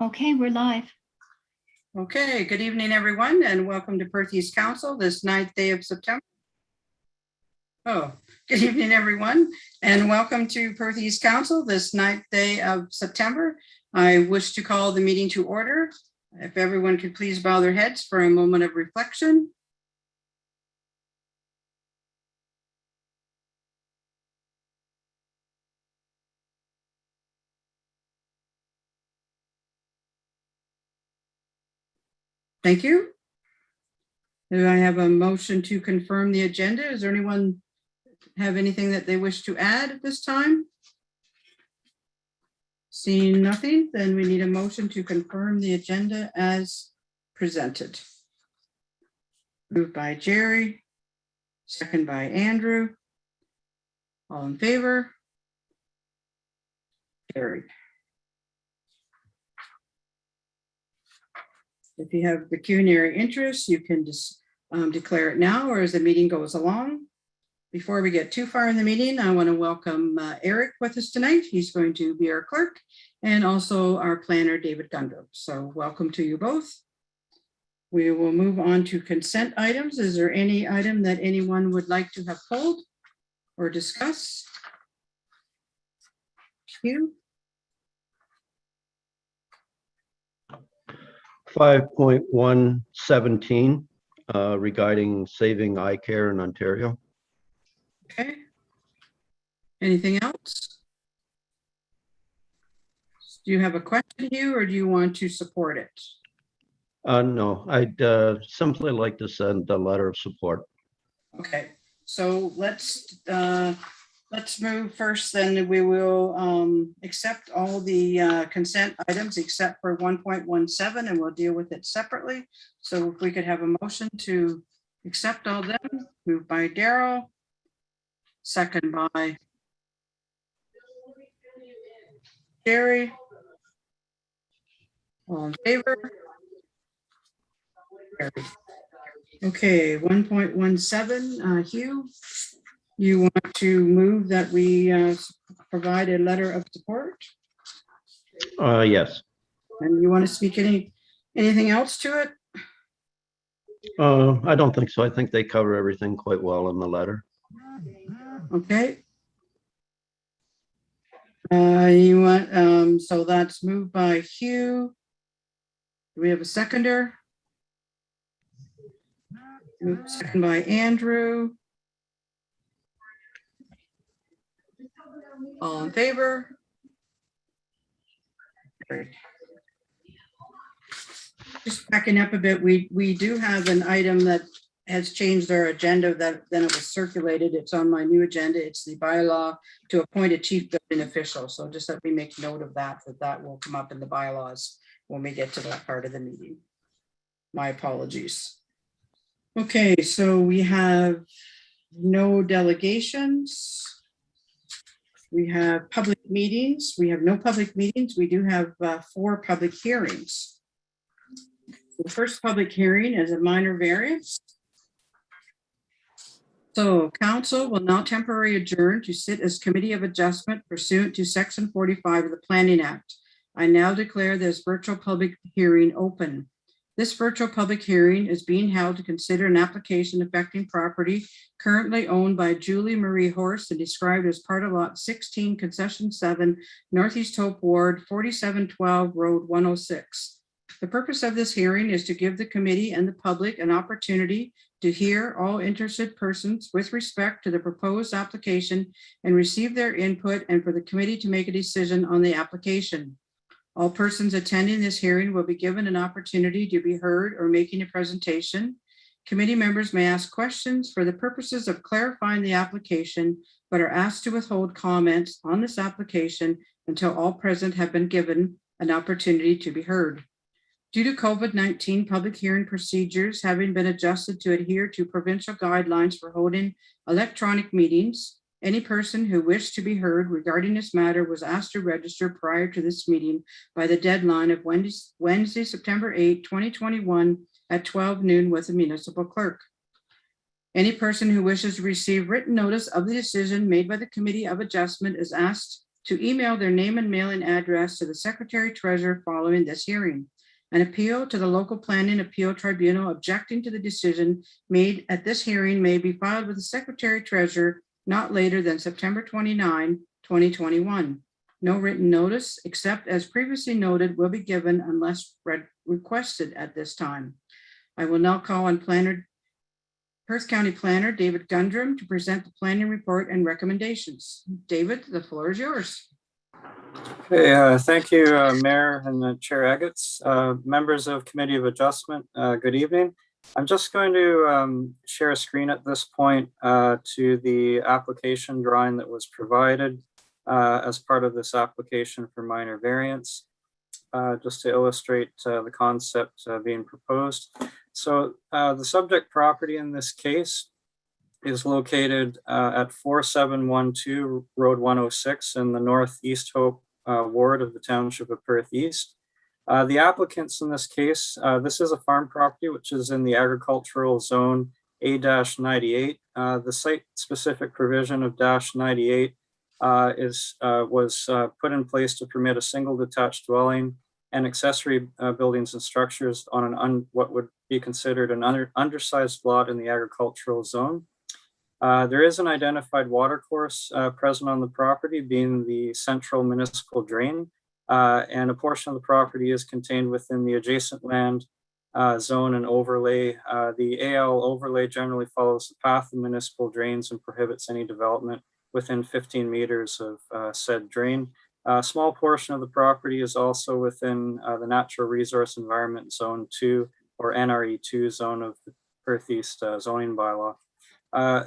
Okay, we're live. Okay, good evening, everyone, and welcome to Perth East Council this 9th day of September. Oh, good evening, everyone, and welcome to Perth East Council this 9th day of September. I wish to call the meeting to order. If everyone could please bow their heads for a moment of reflection. Thank you. Do I have a motion to confirm the agenda? Does anyone have anything that they wish to add at this time? Seeing nothing, then we need a motion to confirm the agenda as presented. Moved by Jerry, second by Andrew. All in favor? Carried. If you have pecuniary interest, you can just declare it now or as the meeting goes along. Before we get too far in the meeting, I want to welcome Eric with us tonight. He's going to be our clerk and also our planner, David Gundrup. So welcome to you both. We will move on to consent items. Is there any item that anyone would like to have pulled or discuss? Hugh? 5.117 regarding saving eye care in Ontario. Okay. Anything else? Do you have a question, Hugh, or do you want to support it? No, I'd simply like to send a letter of support. Okay, so let's move first, then we will accept all the consent items except for 1.17, and we'll deal with it separately. So if we could have a motion to accept all of them, moved by Daryl, second by Jerry. All in favor? Okay, 1.17, Hugh. You want to move that we provide a letter of support? Yes. And you want to speak anything else to it? I don't think so. I think they cover everything quite well in the letter. Okay. You want so that's moved by Hugh. Do we have a seconder? Second by Andrew. All in favor? Great. Just backing up a bit, we do have an item that has changed our agenda then it was circulated. It's on my new agenda. It's the bylaw to appoint a chief building official. So just let me make note of that will come up in the bylaws when we get to that part of the meeting. My apologies. Okay, so we have no delegations. We have public meetings. We have no public meetings. We do have 4 public hearings. The first public hearing is a minor variance. So council will now temporarily adjourn to sit as committee of adjustment pursuant to section 45 of the Planning Act. I now declare this virtual public hearing open. This virtual public hearing is being held to consider an application affecting property currently owned by Julie Marie Horst and described as part of lot 16, concession 7, Northeast Hope Ward, 4712 Road 106. The purpose of this hearing is to give the committee and the public an opportunity to hear all interested persons with respect to the proposed application and receive their input, and for the committee to make a decision on the application. All persons attending this hearing will be given an opportunity to be heard or making a presentation. Committee members may ask questions for the purposes of clarifying the application, but are asked to withhold comments on this application until all present have been given an opportunity to be heard. Due to COVID-19 public hearing procedures having been adjusted to adhere to provincial guidelines for holding electronic meetings, any person who wished to be heard regarding this matter was asked to register prior to this meeting by the deadline of Wednesday, September 8, 2021 at 12 noon with the municipal clerk. Any person who wishes to receive written notice of the decision made by the Committee of Adjustment is asked to email their name and mailing address to the Secretary Treasurer following this hearing. An appeal to the local planning appeal tribunal objecting to the decision made at this hearing may be filed with the Secretary Treasurer not later than September 29, 2021. No written notice, except as previously noted, will be given unless requested at this time. I will now call on Perth County Planner David Gundrum to present the planning report and recommendations. David, the floor is yours. Okay, thank you, Mayor and Chair Eggets. Members of Committee of Adjustment, good evening. I'm just going to share a screen at this point to the application drawing that was provided as part of this application for minor variance, just to illustrate the concept being proposed. So the subject property in this case is located at 4712 Road 106 in the Northeast Hope ward of the Township of Perth East. The applicants in this case, this is a farm property which is in the agricultural zone A-98. The site-specific provision of -98 was put in place to permit a single detached dwelling and accessory buildings and structures on what would be considered an undersized lot in the agricultural zone. There is an identified watercourse present on the property, being the central municipal drain, and a portion of the property is contained within the adjacent land zone and overlay. The AL overlay generally follows the path of municipal drains and prohibits any development within 15 meters of said drain. A small portion of the property is also within the Natural Resource Environment Zone 2 or NRE2 zone of the Perth East zoning bylaw.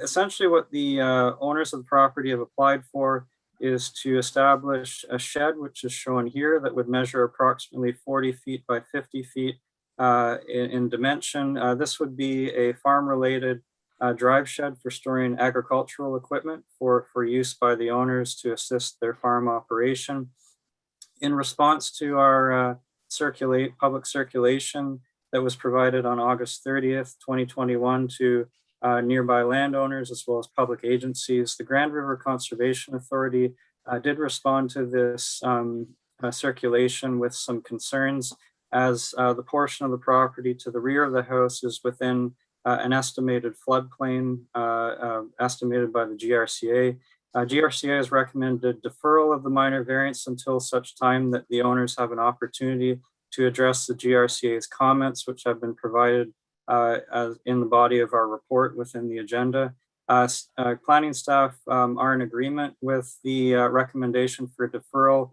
Essentially what the owners of the property have applied for is to establish a shed, which is shown here, that would measure approximately 40 feet by 50 feet in dimension. This would be a farm-related drive shed for storing agricultural equipment for use by the owners to assist their farm operation. In response to our public circulation that was provided on August 30th, 2021 to nearby landowners as well as public agencies, the Grand River Conservation Authority did respond to this circulation with some concerns, as the portion of the property to the rear of the house is within an estimated floodplain estimated by the GRCA. GRCA has recommended deferral of the minor variance until such time that the owners have an opportunity to address the GRCA's comments, which have been provided as in the body of our report within the agenda. Planning staff are in agreement with the recommendation for deferral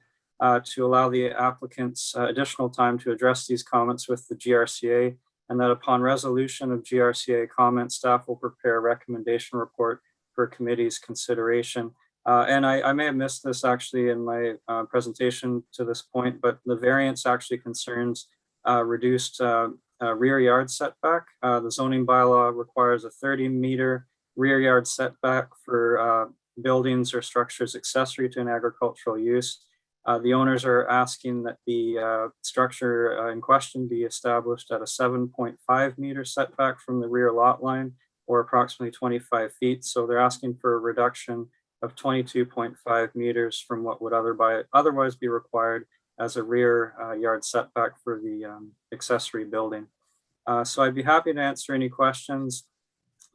to allow the applicants additional time to address these comments with the GRCA, and that upon resolution of GRCA comments, staff will prepare a recommendation report for committee's consideration. And I may have missed this actually in my presentation to this point, but the variance actually concerns reduced rear yard setback. The zoning bylaw requires a 30-meter rear yard setback for buildings or structures accessory to an agricultural use. The owners are asking that the structure in question be established at a 7.5 meter setback from the rear lot line, or approximately 25 feet. So they're asking for a reduction of 22.5 meters from what would otherwise be required as a rear yard setback for the accessory building. So I'd be happy to answer any questions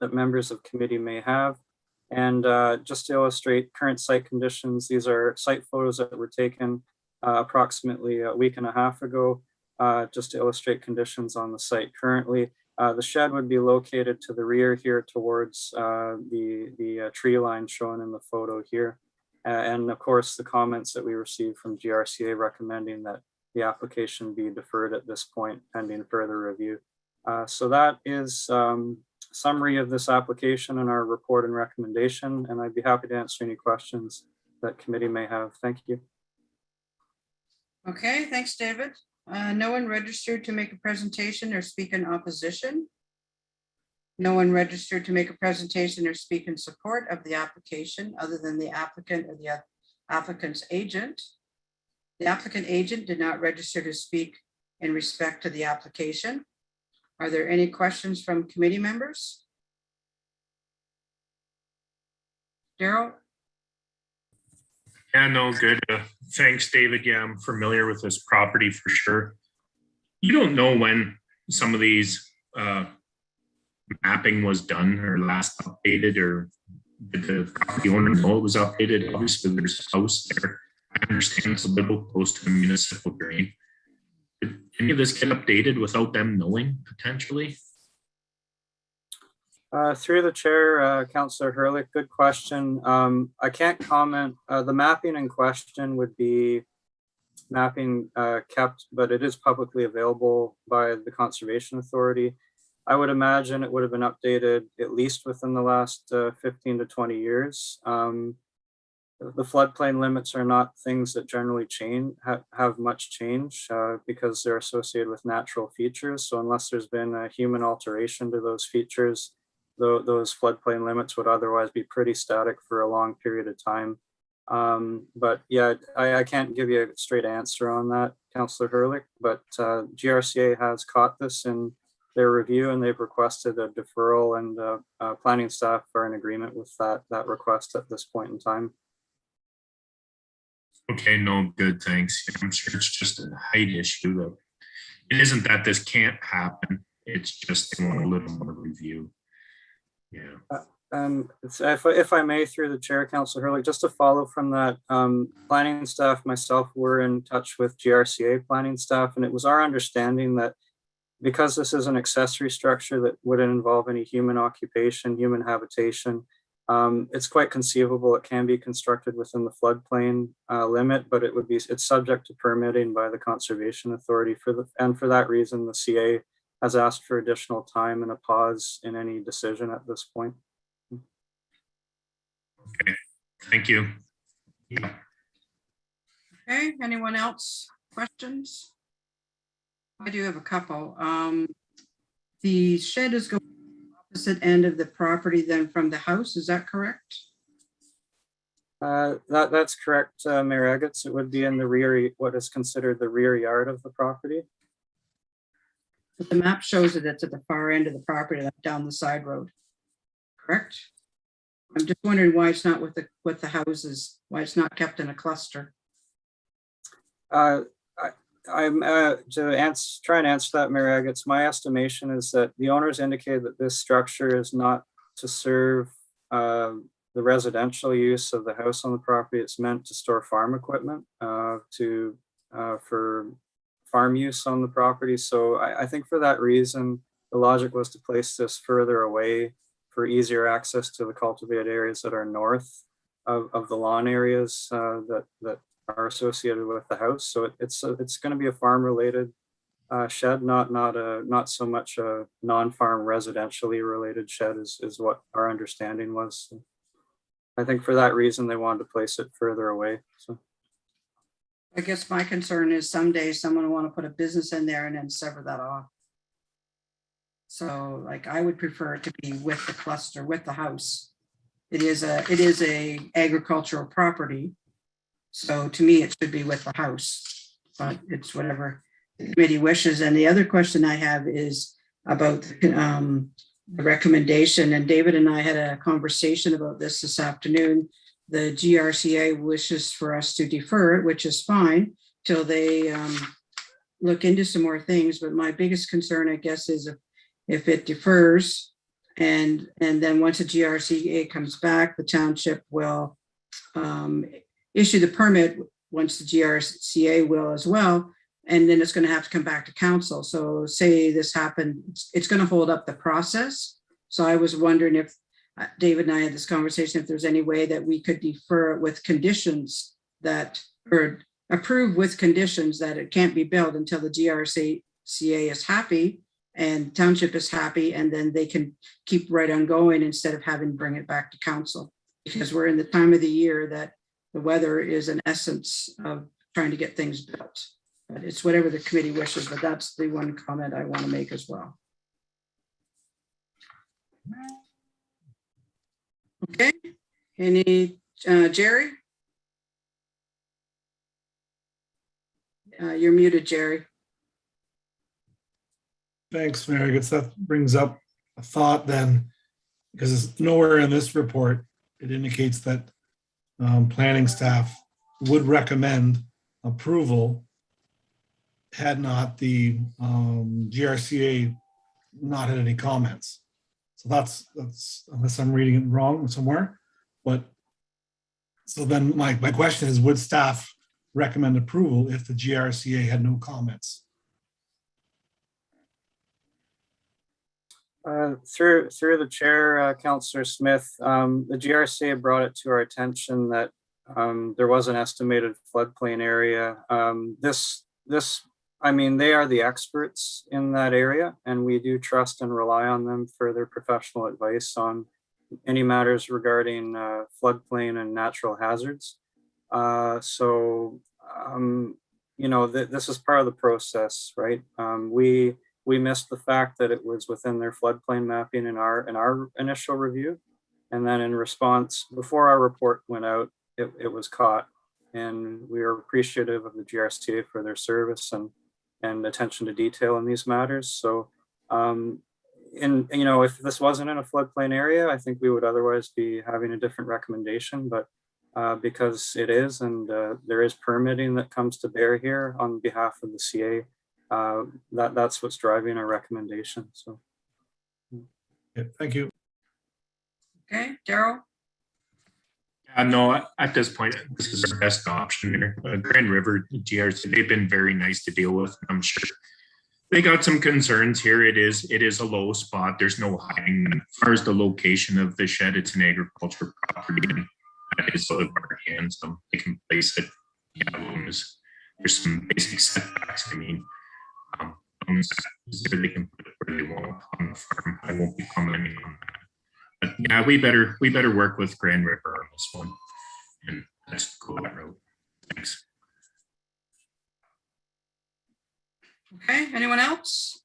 that members of committee may have. And just to illustrate current site conditions, these are site photos that were taken approximately a week and a half ago, just to illustrate conditions on the site currently. The shed would be located to the rear here towards the tree line shown in the photo here. And of course, the comments that we received from GRCA recommending that the application be deferred at this point pending further review. So that is summary of this application and our report and recommendation, and I'd be happy to answer any questions that committee may have. Thank you. Okay, thanks, David. No one registered to make a presentation or speak in opposition. No one registered to make a presentation or speak in support of the application other than the applicant or the applicant's agent. The applicant agent did not register to speak in respect to the application. Are there any questions from committee members? Daryl? Yeah, no, good. Thanks, David. Yeah, I'm familiar with this property for sure. You don't know when some of these mapping was done or last updated, or did the property owner know it was updated? Obviously, there's a house there. I understand it's a little close to a municipal drain. Did any of this get updated without them knowing potentially? Through the chair, Councillor Hurlick, good question. I can't comment. The mapping in question would be mapping kept, but it is publicly available by the Conservation Authority. I would imagine it would have been updated at least within the last 15 to 20 years. The floodplain limits are not things that generally have much change because they're associated with natural features. So unless there's been a human alteration to those features, those floodplain limits would otherwise be pretty static for a long period of time. But yeah, I can't give you a straight answer on that, Councillor Hurlick, but GRCA has caught this in their review and they've requested a deferral, and planning staff are in agreement with that request at this point in time. Okay, no, good, thanks. I'm sure it's just a height issue. That it isn't that this can't happen. It's just they want a little more review. Yeah. If I may, through the chair, Councillor Hurley, just to follow from that, planning staff, myself, were in touch with GRCA planning staff, and it was our understanding that because this is an accessory structure that wouldn't involve any human occupation, human habitation, it's quite conceivable it can be constructed within the floodplain limit, but it's subject to permitting by the Conservation Authority and for that reason, the CA has asked for additional time and a pause in any decision at this point. Okay, thank you. Yeah. Okay, anyone else? Questions? I do have a couple. The shed is going opposite end of the property then from the house, is that correct? That's correct, Mayor Agates. It would be in the rear, what is considered the rear yard of the property. But the map shows that it's at the far end of the property, like down the side road, correct? I'm just wondering why it's not with the houses, why it's not kept in a cluster. I'm to try and answer that, Mayor Agates. My estimation is that the owners indicated that this structure is not to serve the residential use of the house on the property. It's meant to store farm equipment for farm use on the property. So I think for that reason, the logic was to place this further away for easier access to the cultivated areas that are north of the lawn areas that are associated with the house. So it's going to be a farm-related shed, not so much a non-farm residentially related shed is what our understanding was. So I think for that reason they wanted to place it further away. So I guess my concern is someday someone will want to put a business in there and then sever that off. So like I would prefer it to be with the cluster, with the house. It is a agricultural property. So to me, it should be with the house, but it's whatever the committee wishes. And the other question I have is about the recommendation. And David and I had a conversation about this afternoon. The GRCA wishes for us to defer it, which is fine, till they look into some more things. But my biggest concern, I guess, is if it defers and then once the GRCA comes back, the township will issue the permit once the GRCA will as well. And then it's going to have to come back to council. So say this happened, it's going to hold up the process. So I was wondering if David and I had this conversation, if there's any way that we could defer it with conditions that, or approve with conditions that it can't be built until the GRCA is happy and township is happy, and then they can keep right on going instead of having to bring it back to council. Because we're in the time of the year that the weather is an essence of trying to get things built. But it's whatever the committee wishes, but that's the one comment I want to make as well. Okay, any, Jerry? You're muted, Jerry. Thanks, Mayor. I guess that brings up a thought then, because it's nowhere in this report, it indicates that planning staff would recommend approval had not the GRCA not had any comments. So that's unless I'm reading it wrong somewhere. But so then my question is, would staff recommend approval if the GRCA had no comments? Through the chair, Councillor Smith, the GRCA brought it to our attention that there was an estimated floodplain area. I mean, they are the experts in that area, and we do trust and rely on them for their professional advice on any matters regarding floodplain and natural hazards. You know, this is part of the process, right? We missed the fact that it was within their floodplain mapping in our initial review. And then in response, before our report went out, it was caught. And we are appreciative of the GRCA for their service and attention to detail in these matters. So, you know, if this wasn't in a floodplain area, I think we would otherwise be having a different recommendation. But because it is, and there is permitting that comes to bear here on behalf of the CA, that's what's driving our recommendation. So, Okay, thank you. Okay, Daryl? No, at this point, this is our best option here. Grand River GRC, they've been very nice to deal with. I'm sure they got some concerns here. It is a low spot. There's no hiding. As far as the location of the shed, it's an agriculture property, and that is out of our hands. So they can place it. Yeah, there's some basic setbacks. I mean, they can put it where they want on the farm. I won't be commenting on that. But yeah, we better work with Grand River on this one, and let's go that route. Thanks. Okay, anyone else?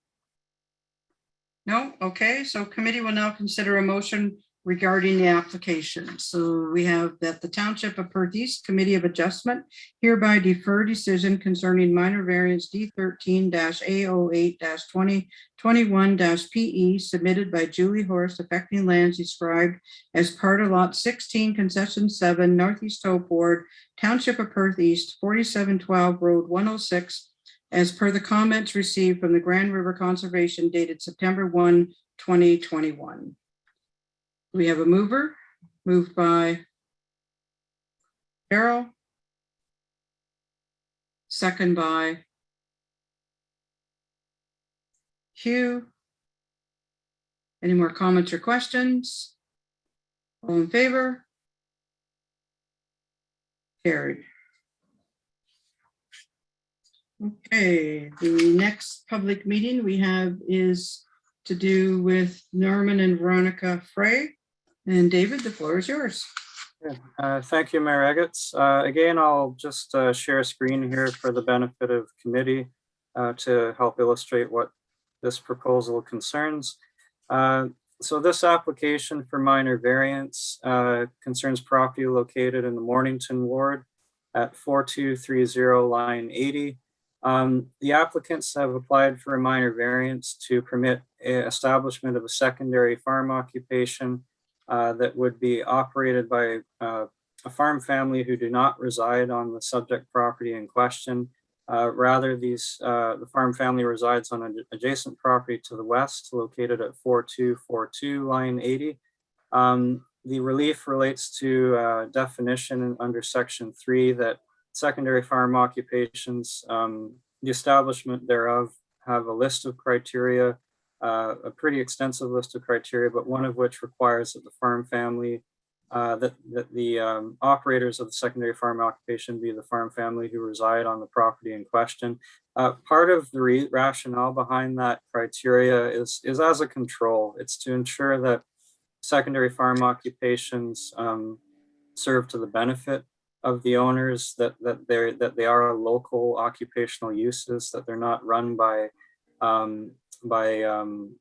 No? Okay, so committee will now consider a motion regarding the application. So we have that the Township of Perth East Committee of Adjustment hereby defer decision concerning minor variance D13-A08-2021-PE submitted by Julie Horst affecting lands described as part of Lot 16, Concession 7, Northeast Hope Ward, Township of Perth East, 4712 Road 106, as per the comments received from the Grand River Conservation dated September 1, 2021. We have a mover, moved by Carol, second by Hugh. Any more comments or questions? All in favor? Carried. Okay, the next public meeting we have is to do with Norman and Veronica Frey. And David, the floor is yours. Thank you, Mayor Eggets. Again, I'll just share a screen here for the benefit of committee to help illustrate what this proposal concerns. So this application for minor variance concerns property located in the Mornington Ward at 4230 line 80. The applicants have applied for a minor variance to permit establishment of a secondary farm occupation that would be operated by a farm family who do not reside on the subject property in question. Rather, the farm family resides on an adjacent property to the west, located at 4242 line 80. The relief relates to definition under section 3 that secondary farm occupations, the establishment thereof, have a list of criteria, a pretty extensive list of criteria, but one of which requires that the farm family, that the operators of the secondary farm occupation be the farm family who reside on the property in question. Part of the rationale behind that criteria is as a control. It's to ensure that secondary farm occupations serve to the benefit of the owners, that they are local occupational uses, that they're not run by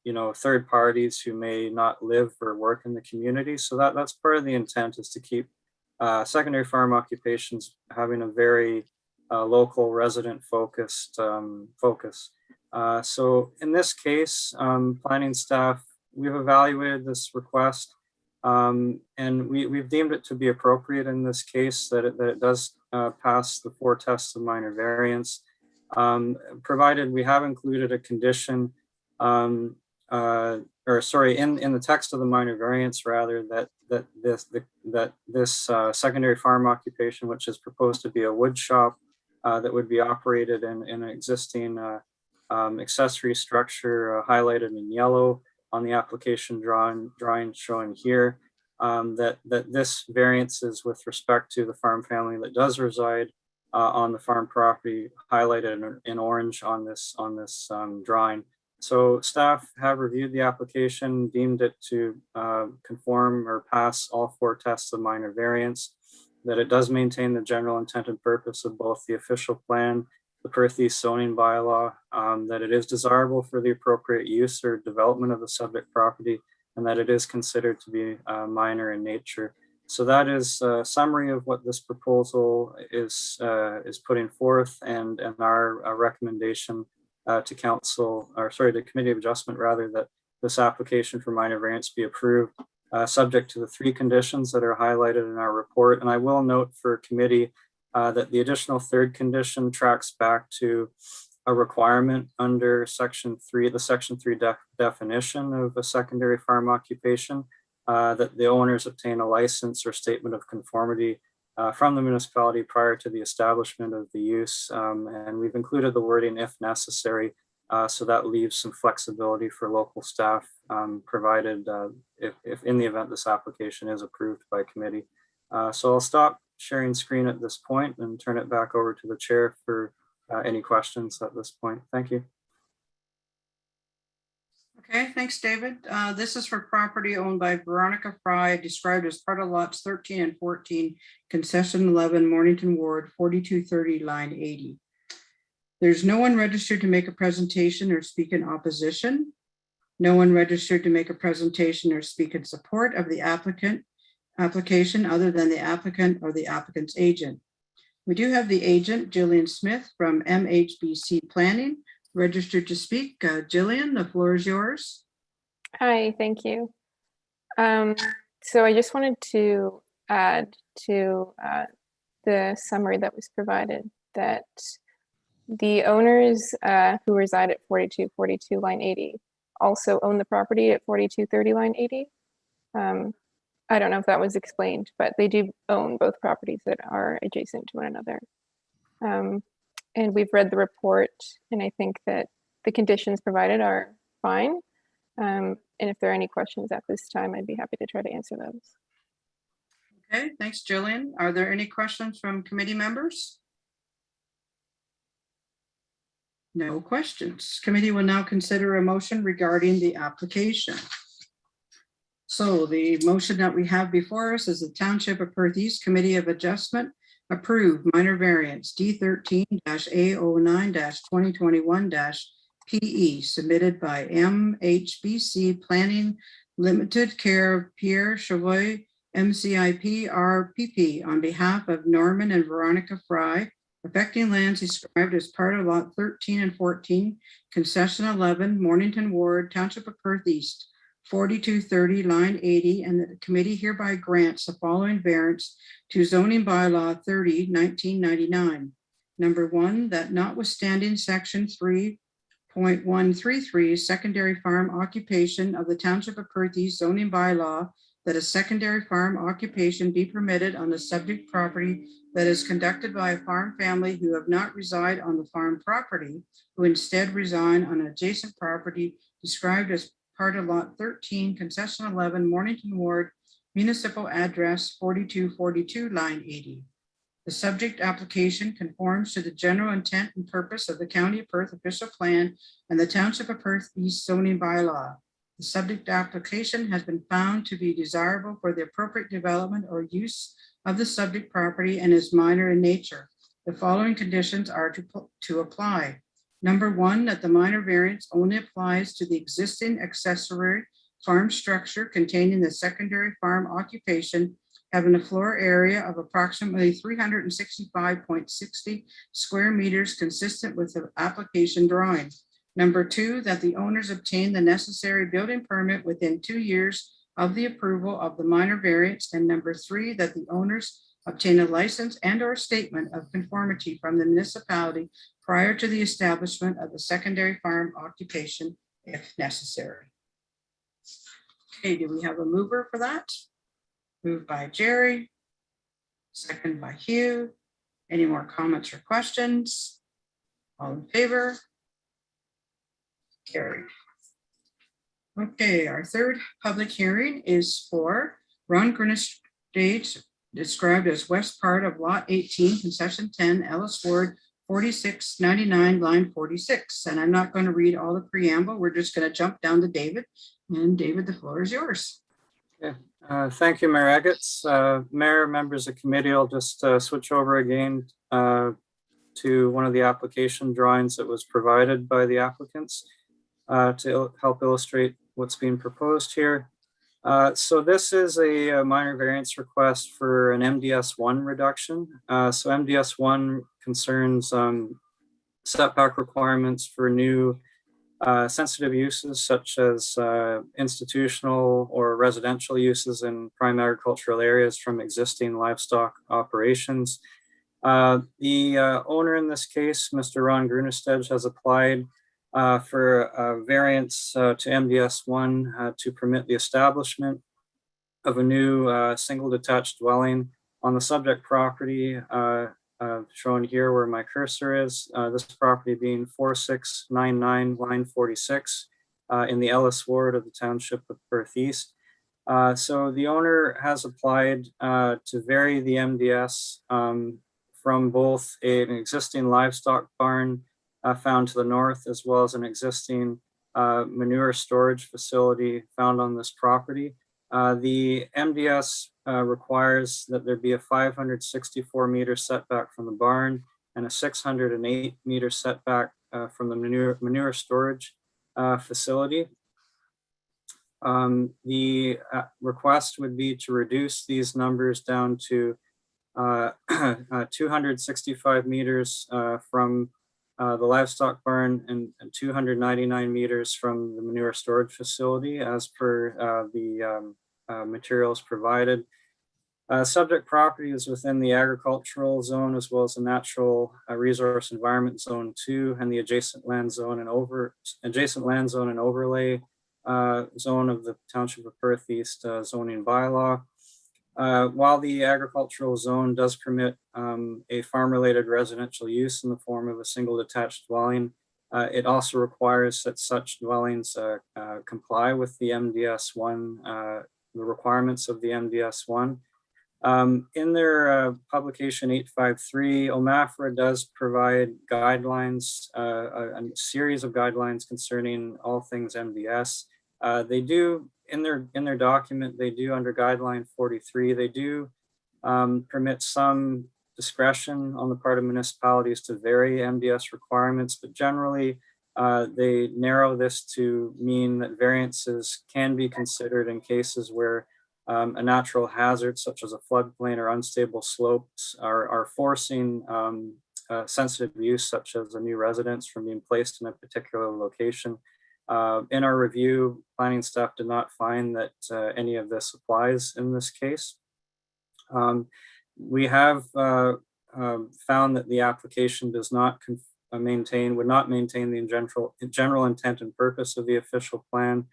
you know, third parties who may not live or work in the community. So that's part of the intent, is to keep secondary farm occupations having a very local resident focused focus. So in this case, planning staff, we've evaluated this request and we've deemed it to be appropriate in this case, that it does pass the 4 tests of minor variance, provided we have included a condition, in the text of the minor variance, rather, that this secondary farm occupation, which is proposed to be a wood shop, that would be operated in an existing accessory structure highlighted in yellow on the application drawing shown here, that this variance is with respect to the farm family that does reside on the farm property, highlighted in orange on this drawing. So staff have reviewed the application, deemed it to conform or pass all 4 tests of minor variance, that it does maintain the general intent and purpose of both the official plan, the Perth East zoning bylaw, that it is desirable for the appropriate use or development of the subject property, and that it is considered to be minor in nature. So that is a summary of what this proposal is putting forth, and our recommendation to council, or sorry, to Committee of Adjustment, rather, that this application for minor variance be approved, subject to the 3 conditions that are highlighted in our report. And I will note for committee that the additional 3rd condition tracks back to a requirement under Section 3, the Section 3 definition of a secondary farm occupation, that the owners obtain a license or statement of conformity from the municipality prior to the establishment of the use. And we've included the wording "if necessary," so that leaves some flexibility for local staff, provided if in the event this application is approved by committee. So I'll stop sharing screen at this point and turn it back over to the chair for any questions at this point. Thank you. Okay, thanks, David. This is for property owned by Veronica Fry, described as part of lots 13 and 14, concession 11, Mornington Ward, 4230, line 80. There's no one registered to make a presentation or speak in opposition. No one registered to make a presentation or speak in support of the application other than the applicant or the applicant's agent. We do have the agent, Jillian Smith from MHBC Planning, registered to speak. Jillian, the floor is yours. Hi, thank you. So I just wanted to add to the summary that was provided that the owners who reside at 4242 line 80 also own the property at 4230 line 80. I don't know if that was explained, but they do own both properties that are adjacent to one another. And we've read the report, and I think that the conditions provided are fine. And if there are any questions at this time, I'd be happy to try to answer those. Okay, thanks, Jillian. Are there any questions from committee members? No questions. Committee will now consider a motion regarding the application. So the motion that we have before us is the Township of Perth East Committee of Adjustment approve minor variance D13-A09-2021-PE submitted by MHBC Planning Limited Care of Pierre Chavoy, MCIP RPP on behalf of Norman and Veronica Fry, affecting lands described as part of lot 13 and 14, concession 11, Mornington Ward, Township of Perth East, 4230 line 80, and that the committee hereby grants the following variance to zoning bylaw 30, 1999. Number 1, that notwithstanding section 3.133 secondary farm occupation of the Township of Perth East zoning bylaw, that a secondary farm occupation be permitted on the subject property that is conducted by a farm family who have not reside on the farm property, who instead reside on an adjacent property described as part of lot 13, concession 11, Mornington Ward, municipal address 4242, line 80. The subject application conforms to the general intent and purpose of the County of Perth official plan and the Township of Perth East zoning bylaw. The subject application has been found to be desirable for the appropriate development or use of the subject property and is minor in nature. The following conditions are to apply. Number 1, that the minor variance only applies to the existing accessory farm structure containing the secondary farm occupation having a floor area of approximately 365.60 square meters consistent with the application drawing. Number 2, that the owners obtain the necessary building permit within 2 years of the approval of the minor variance. And number 3, that the owners obtain a license and or statement of conformity from the municipality prior to the establishment of the secondary farm occupation if necessary. Okay, do we have a mover for that? Moved by Jerry. Second by Hugh. Any more comments or questions? All in favor? Carried. Okay, our third public hearing is for Ron Greenwich Estates, described as west part of Lot 18, Concession 10, Ellis Ward, 4699, line 46. And I'm not going to read all the preamble. We're just going to jump down to David. And David, the floor is yours. Thank you, Mayor Agates. Mayor, members of committee, I'll just switch over again to one of the application drawings that was provided by the applicants to help illustrate what's being proposed here. So this is a minor variance request for an MDS1 reduction. So MDS1 concerns setback requirements for new sensitive uses such as institutional or residential uses in prime agricultural areas from existing livestock operations. The owner in this case, Mr. Ron Grunestedge, has applied for a variance to MDS1 to permit the establishment of a new single detached dwelling on the subject property shown here where my cursor is, this property being 4699 line 46 in the Ellis Ward of the Township of Perth East. So the owner has applied to vary the MDS from both an existing livestock barn found to the north, as well as an existing manure storage facility found on this property. The MDS requires that there be a 564 meter setback from the barn and a 608 meter setback from the manure storage facility. The request would be to reduce these numbers down to 265 meters from the livestock barn and 299 meters from the manure storage facility as per the materials provided. Subject property is within the agricultural zone as well as the natural resource environment zone 2 and the adjacent land zone and overlay zone of the Township of Perth East zoning bylaw. While the agricultural zone does permit a farm-related residential use in the form of a single detached dwelling, it also requires that such dwellings comply with the MDS1, the requirements of the MDS1. In their publication 853, OMAFRA does provide guidelines, a series of guidelines concerning all things MDS. They do, in their document, they do under guideline 43, they do permit some discretion on the part of municipalities to vary MDS requirements, but generally they narrow this to mean that variances can be considered in cases where a natural hazard such as a floodplain or unstable slopes are forcing sensitive use such as a new residence from being placed in a particular location. In our review, planning staff did not find that any of this applies in this case. We have found that the application does not would not maintain the general intent and purpose of the official plan,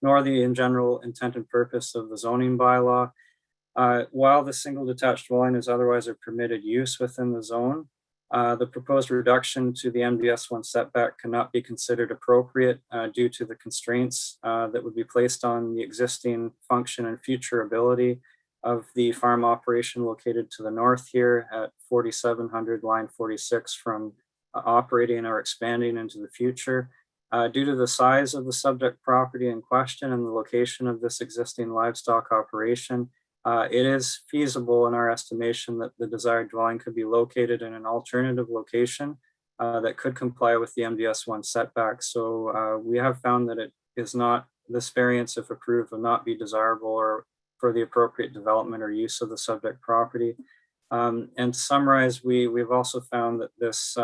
nor the general intent and purpose of the zoning bylaw. While the single detached dwelling is otherwise a permitted use within the zone, the proposed reduction to the MDS1 setback cannot be considered appropriate due to the constraints that would be placed on the existing function and future ability of the farm operation located to the north here at 4700 line 46 from operating or expanding into the future. Due to the size of the subject property in question and the location of this existing livestock operation, it is feasible in our estimation that the desired dwelling could be located in an alternative location that could comply with the MDS1 setback. So we have found that it is not, this variance, if approved, will not be desirable or for the appropriate development or use of the subject property. And to summarize, we've also found that this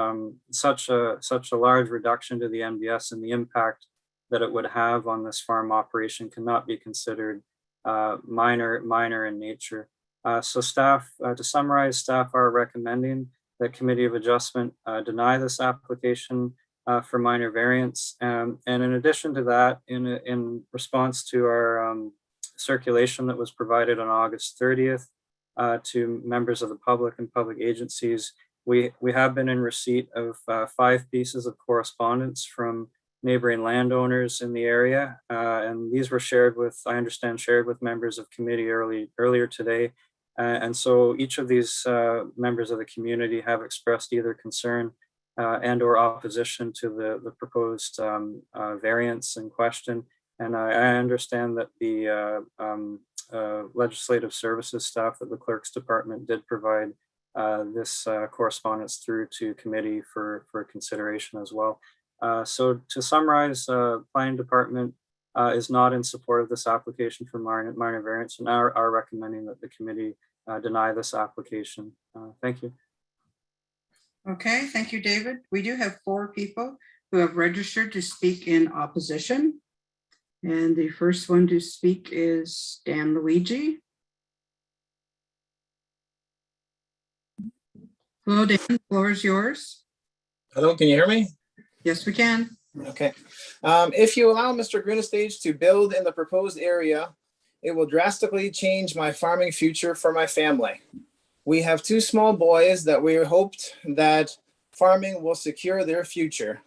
such a large reduction to the MDS and the impact that it would have on this farm operation cannot be considered minor in nature. So staff, to summarize, staff are recommending that Committee of Adjustment deny this application for minor variance. And in addition to that, in response to our circulation that was provided on August 30th to members of the public and public agencies, we have been in receipt of 5 pieces of correspondence from neighboring landowners in the area. And these were shared with, I understand, shared with members of committee earlier today. And so each of these members of the community have expressed either concern and or opposition to the proposed variance in question. And I understand that the legislative services staff at the clerk's department did provide this correspondence through to committee for consideration as well. So to summarize, planning department is not in support of this application for minor variance and are recommending that the committee deny this application. Thank you. Okay, thank you, David. We do have 4 people who have registered to speak in opposition. And the first one to speak is Dan Luigi. Hello, Dan, the floor is yours. Hello, can you hear me? Yes, we can. Okay. If you allow Mr. Grunestage to build in the proposed area, it will drastically change my farming future for my family. We have 2 small boys that we hoped that farming will secure their future.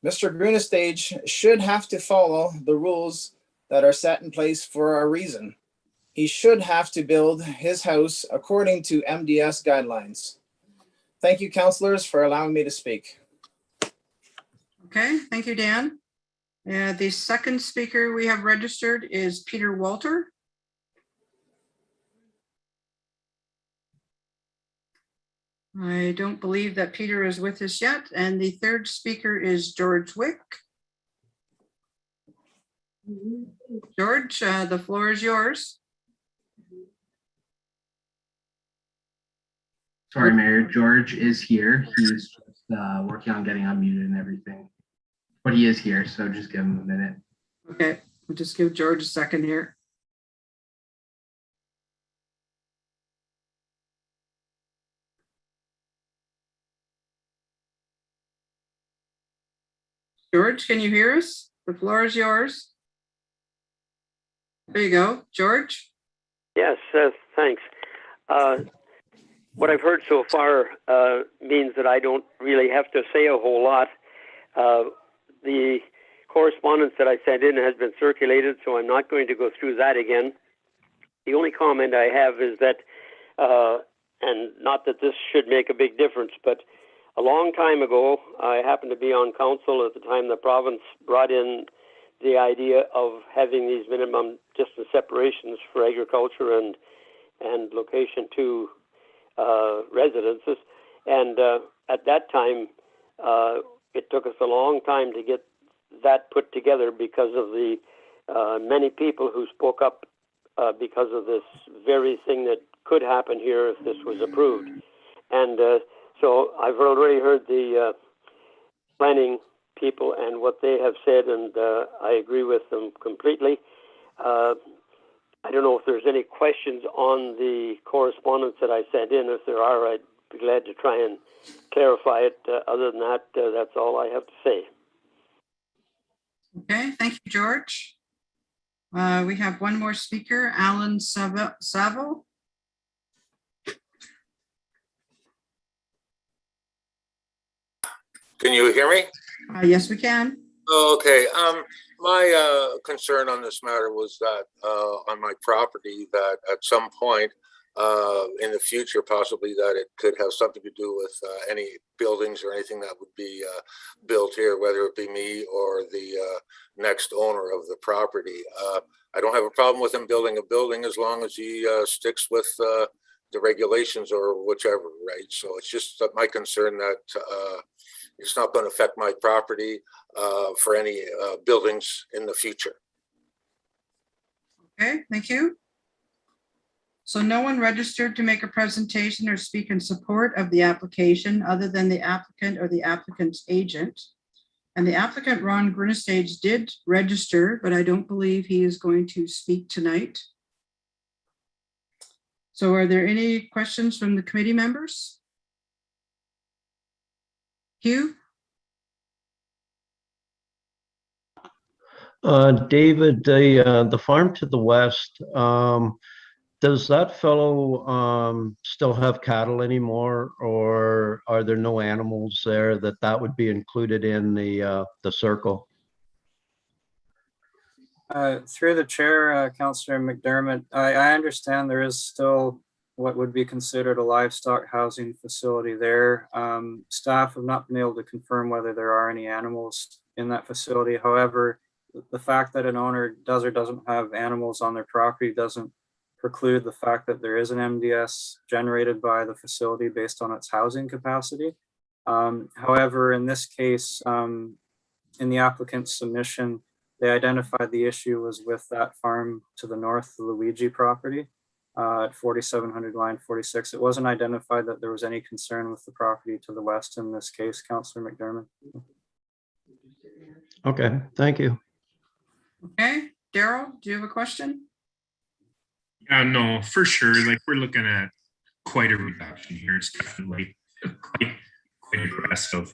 Mr. Grunestage should have to follow the rules that are set in place for a reason. He should have to build his house according to MDS guidelines. Thank you, councillors, for allowing me to speak. Okay, thank you, Dan. The second speaker we have registered is Peter Walter. I don't believe that Peter is with us yet. And the third speaker is George Wick. George, the floor is yours. Sorry, Mayor. George is here. He's just working on getting unmuted and everything. But he is here, so just give him a minute. Okay, we'll just give George a second here. George, can you hear us? The floor is yours. There you go, George. Yes, thanks. What I've heard so far means that I don't really have to say a whole lot. The correspondence that I sent in has been circulated, so I'm not going to go through that again. The only comment I have is that, and not that this should make a big difference, but a long time ago, I happened to be on council at the time the province brought in the idea of having these minimum distance separations for agriculture and location to residences. And at that time, it took us a long time to get that put together because of the many people who spoke up because of this very thing that could happen here if this was approved. And so I've already heard the planning people and what they have said, and I agree with them completely. I don't know if there's any questions on the correspondence that I sent in. If there are, I'd be glad to try and clarify it. Other than that, that's all I have to say. Okay, thank you, George. We have one more speaker, Alan Savo. Can you hear me? Yes, we can. Okay. My concern on this matter was that on my property, that at some point in the future, possibly that it could have something to do with any buildings or anything that would be built here, whether it be me or the next owner of the property. I don't have a problem with him building a building as long as he sticks with the regulations or whichever, right? So it's just my concern that it's not going to affect my property for any buildings in the future. Okay, thank you. So no one registered to make a presentation or speak in support of the application other than the applicant or the applicant's agent. And the applicant, Ron Grunestage, did register, but I don't believe he is going to speak tonight. So are there any questions from the committee members? Hugh? David, the farm to the west, does that fellow still have cattle anymore, or are there no animals there that would be included in the circle? Through the chair, Councillor McDermott, I understand there is still what would be considered a livestock housing facility there. Staff have not been able to confirm whether there are any animals in that facility. However, the fact that an owner does or doesn't have animals on their property doesn't preclude the fact that there is an MDS generated by the facility based on its housing capacity. However, in this case, in the applicant's submission, they identified the issue was with that farm to the north, the Luigi property at 4700 line 46. It wasn't identified that there was any concern with the property to the west in this case, Councillor McDermott. Okay, thank you. Okay, Daryl, do you have a question? Yeah, no, for sure. Like we're looking at quite a reduction here. It's definitely quite aggressive.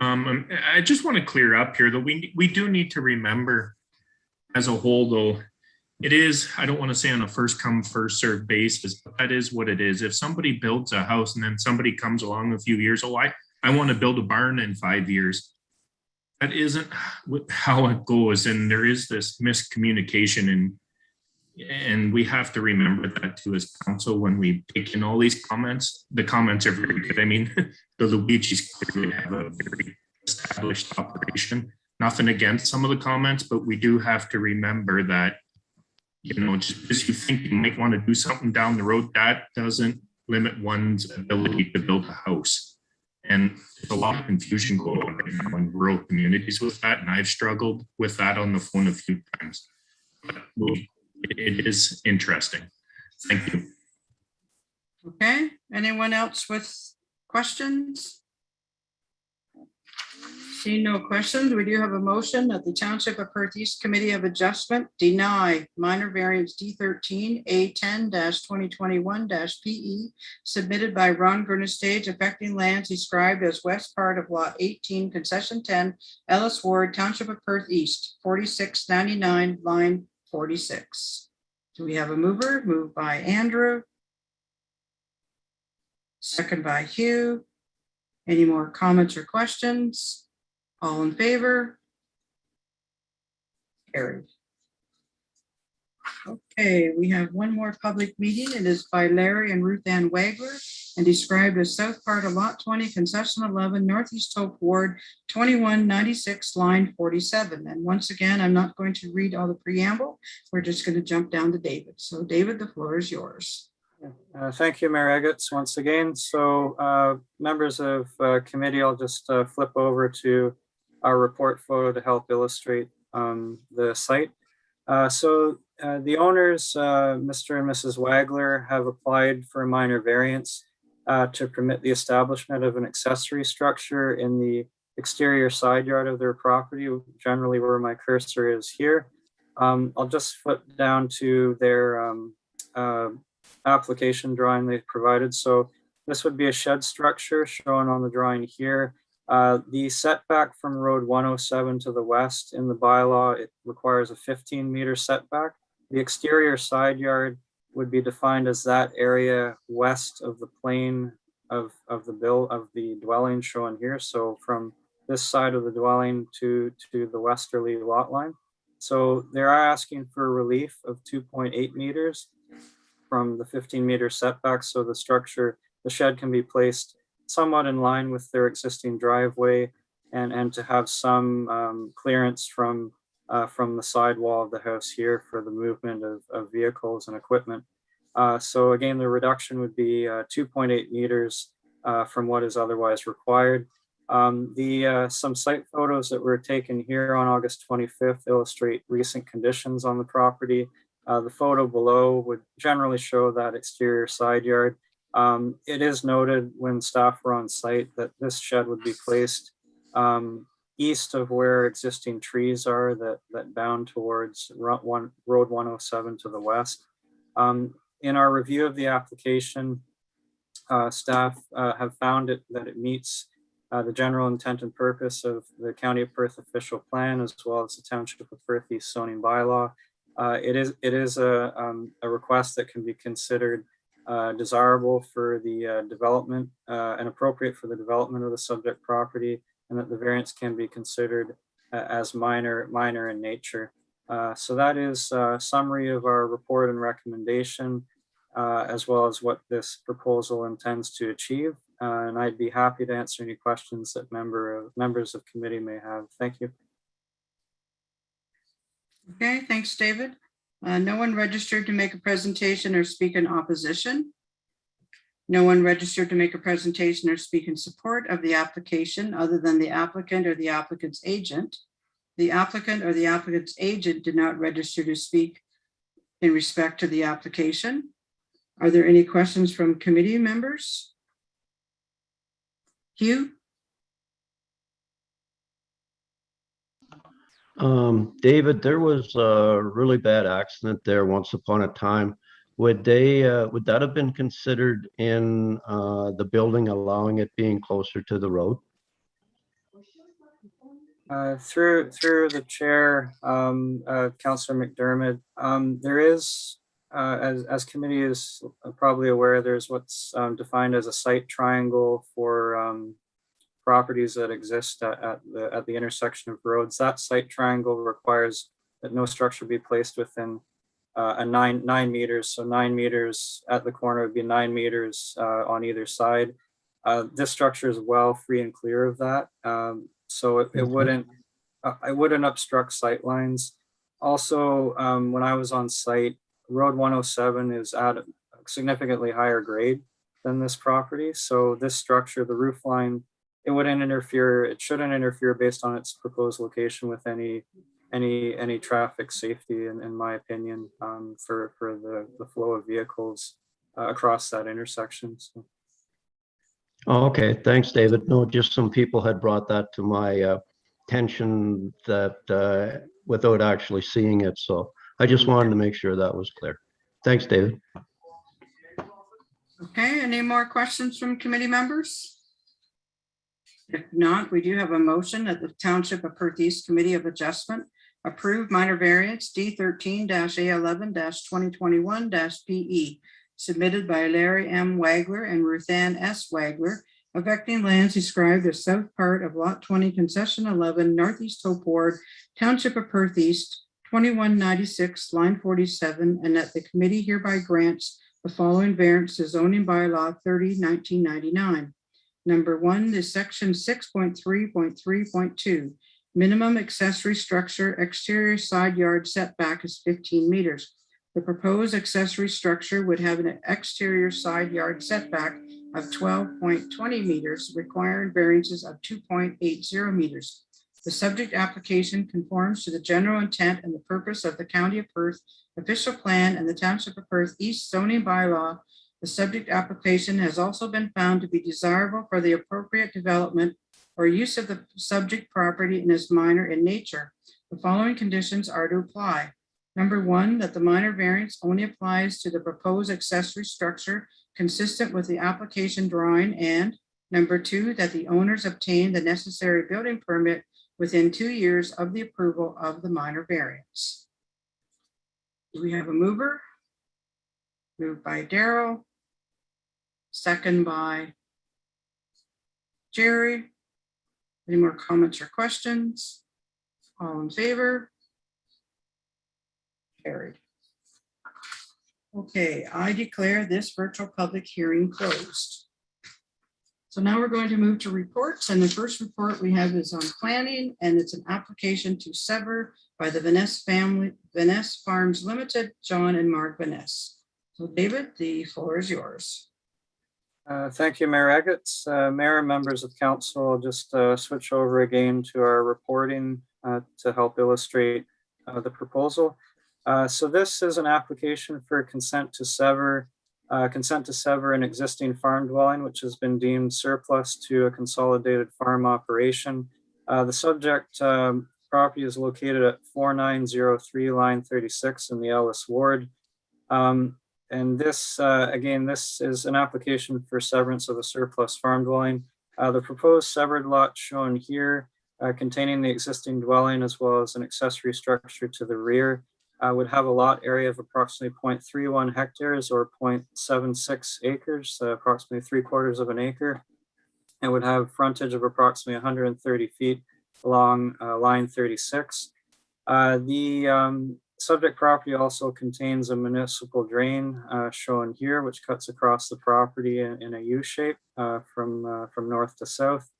I just want to clear up here that we do need to remember as a whole, though, it is, I don't want to say on a first come, first served basis, but that is what it is. If somebody builds a house and then somebody comes along a few years, oh, I want to build a barn in 5 years. That isn't how it goes. And there is this miscommunication, and we have to remember that too as council when we take in all these comments. The comments are very good. I mean, the Luigi's clearly have a very established operation. Nothing against some of the comments, but we do have to remember that, you know, just because you think you might want to do something down the road, that doesn't limit one's ability to build a house. And there's a lot of confusion going on right now in rural communities with that. And I've struggled with that on the phone a few times. But it is interesting. Thank you. Okay, anyone else with questions? Seeing no questions, we do have a motion that the Township of Perth East Committee of Adjustment deny minor variance D13 A10-2021-PE submitted by Ron Gurnastage affecting lands described as west part of Lot 18, Concession 10, Ellis Ward, Township of Perth East, 4699, line 46. Do we have a mover? Moved by Andrew. Second by Hugh. Any more comments or questions? All in favor? Carried. Okay, we have one more public meeting. It is by Larry and Ruth Ann Wagler and described as south part of Lot 20, Concession 11, Northeast Hope Ward, 2196, line 47. And once again, I'm not going to read all the preamble. We're just going to jump down to David. So David, the floor is yours. Thank you, Mayor Eggets, once again. So members of committee, I'll just flip over to our report photo to help illustrate the site. The owners, Mr. and Mrs. Wagler, have applied for a minor variance to permit the establishment of an accessory structure in the exterior side yard of their property, generally where my cursor is here. I'll just flip down to their application drawing they've provided. So this would be a shed structure shown on the drawing here. The setback from Road 107 to the west in the bylaw, it requires a 15-meter setback. The exterior side yard would be defined as that area west of the plane of the dwelling shown here. So from this side of the dwelling to the westerly lot line. So they're asking for relief of 2.8 meters from the 15-meter setback. So the structure, the shed can be placed somewhat in line with their existing driveway and to have some clearance from the side wall of the house here for the movement of vehicles and equipment. So again, the reduction would be 2.8 meters from what is otherwise required. Some site photos that were taken here on August 25th illustrate recent conditions on the property. The photo below would generally show that exterior side yard. It is noted when staff were on site that this shed would be placed east of where existing trees are that bound towards Road 107 to the west. In our review of the application, staff have found that it meets the general intent and purpose of the County of Perth official plan, as well as the Township of Perth East zoning bylaw. It is a request that can be considered desirable for the development and appropriate for the development of the subject property, and that the variance can be considered as minor in nature. So that is a summary of our report and recommendation, as well as what this proposal intends to achieve. And I'd be happy to answer any questions that members of committee may have. Thank you. Okay, thanks, David. No one registered to make a presentation or speak in opposition. No one registered to make a presentation or speak in support of the application other than the applicant or the applicant's agent. The applicant or the applicant's agent did not register to speak in respect to the application. Are there any questions from committee members? Hugh? David, there was a really bad accident there once upon a time. Would that have been considered in the building, allowing it being closer to the road? Through the chair, Councillor McDermott, there is, as committee is probably aware, there's what's defined as a site triangle for properties that exist at the intersection of roads. That site triangle requires that no structure be placed within a 9 meters. So 9 meters at the corner would be 9 meters on either side. This structure is well free and clear of that. So it wouldn't obstruct sight lines. Also, when I was on site, Road 107 is at a significantly higher grade than this property. So this structure, the roof line, it shouldn't interfere based on its proposed location with any traffic safety, in my opinion, for the flow of vehicles across that intersection. So. Oh, okay, thanks, David. No, just some people had brought that to my attention that without actually seeing it. So I just wanted to make sure that was clear. Thanks, David. Okay, any more questions from committee members? If not, we do have a motion that the Township of Perth East Committee of Adjustment approve minor variance D13-A11-2021-PE submitted by Larry M. Wagler and Ruthann S. Wagler, affecting lands described as south part of Lot 20, Concession 11, Northeast Hope Ward, Township of Perth East, 2196, line 47, and that the committee hereby grants the following variance to zoning bylaw 30/1999. Number 1, the section 6.3.3.2, minimum accessory structure exterior side yard setback is 15 meters. The proposed accessory structure would have an exterior side yard setback of 12.20 meters, requiring variances of 2.80 meters. The subject application conforms to the general intent and the purpose of the County of Perth official plan and the Township of Perth East zoning bylaw. The subject application has also been found to be desirable for the appropriate development or use of the subject property and is minor in nature. The following conditions are to apply. Number 1, that the minor variance only applies to the proposed accessory structure consistent with the application drawing, and number 2, that the owners obtain the necessary building permit within 2 years of the approval of the minor variance. Do we have a mover? Moved by Daryl. Second by Jerry. Any more comments or questions? All in favor? Carried. Okay, I declare this virtual public hearing closed. So now we're going to move to reports, and the first report we have is on planning, and it's an application to sever by the Vaness family, Vaness Farms Limited, John and Mark Vaness. So David, the floor is yours. Thank you, Mayor Eggets. Mayor and members of council, I'll just switch over again to our reporting to help illustrate the proposal. So this is an application for consent to sever an existing farm dwelling, which has been deemed surplus to a consolidated farm operation. The subject property is located at 4903 line 36 in the Ellis Ward. And this, again, this is an application for severance of a surplus farm dwelling. The proposed severed lot shown here, containing the existing dwelling as well as an accessory structure to the rear, would have a lot area of approximately 0.31 hectares or 0.76 acres, approximately 3/4 of an acre, and would have frontage of approximately 130 feet along line 36. The subject property also contains a municipal drain shown here, which cuts across the property in a U shape from north to south.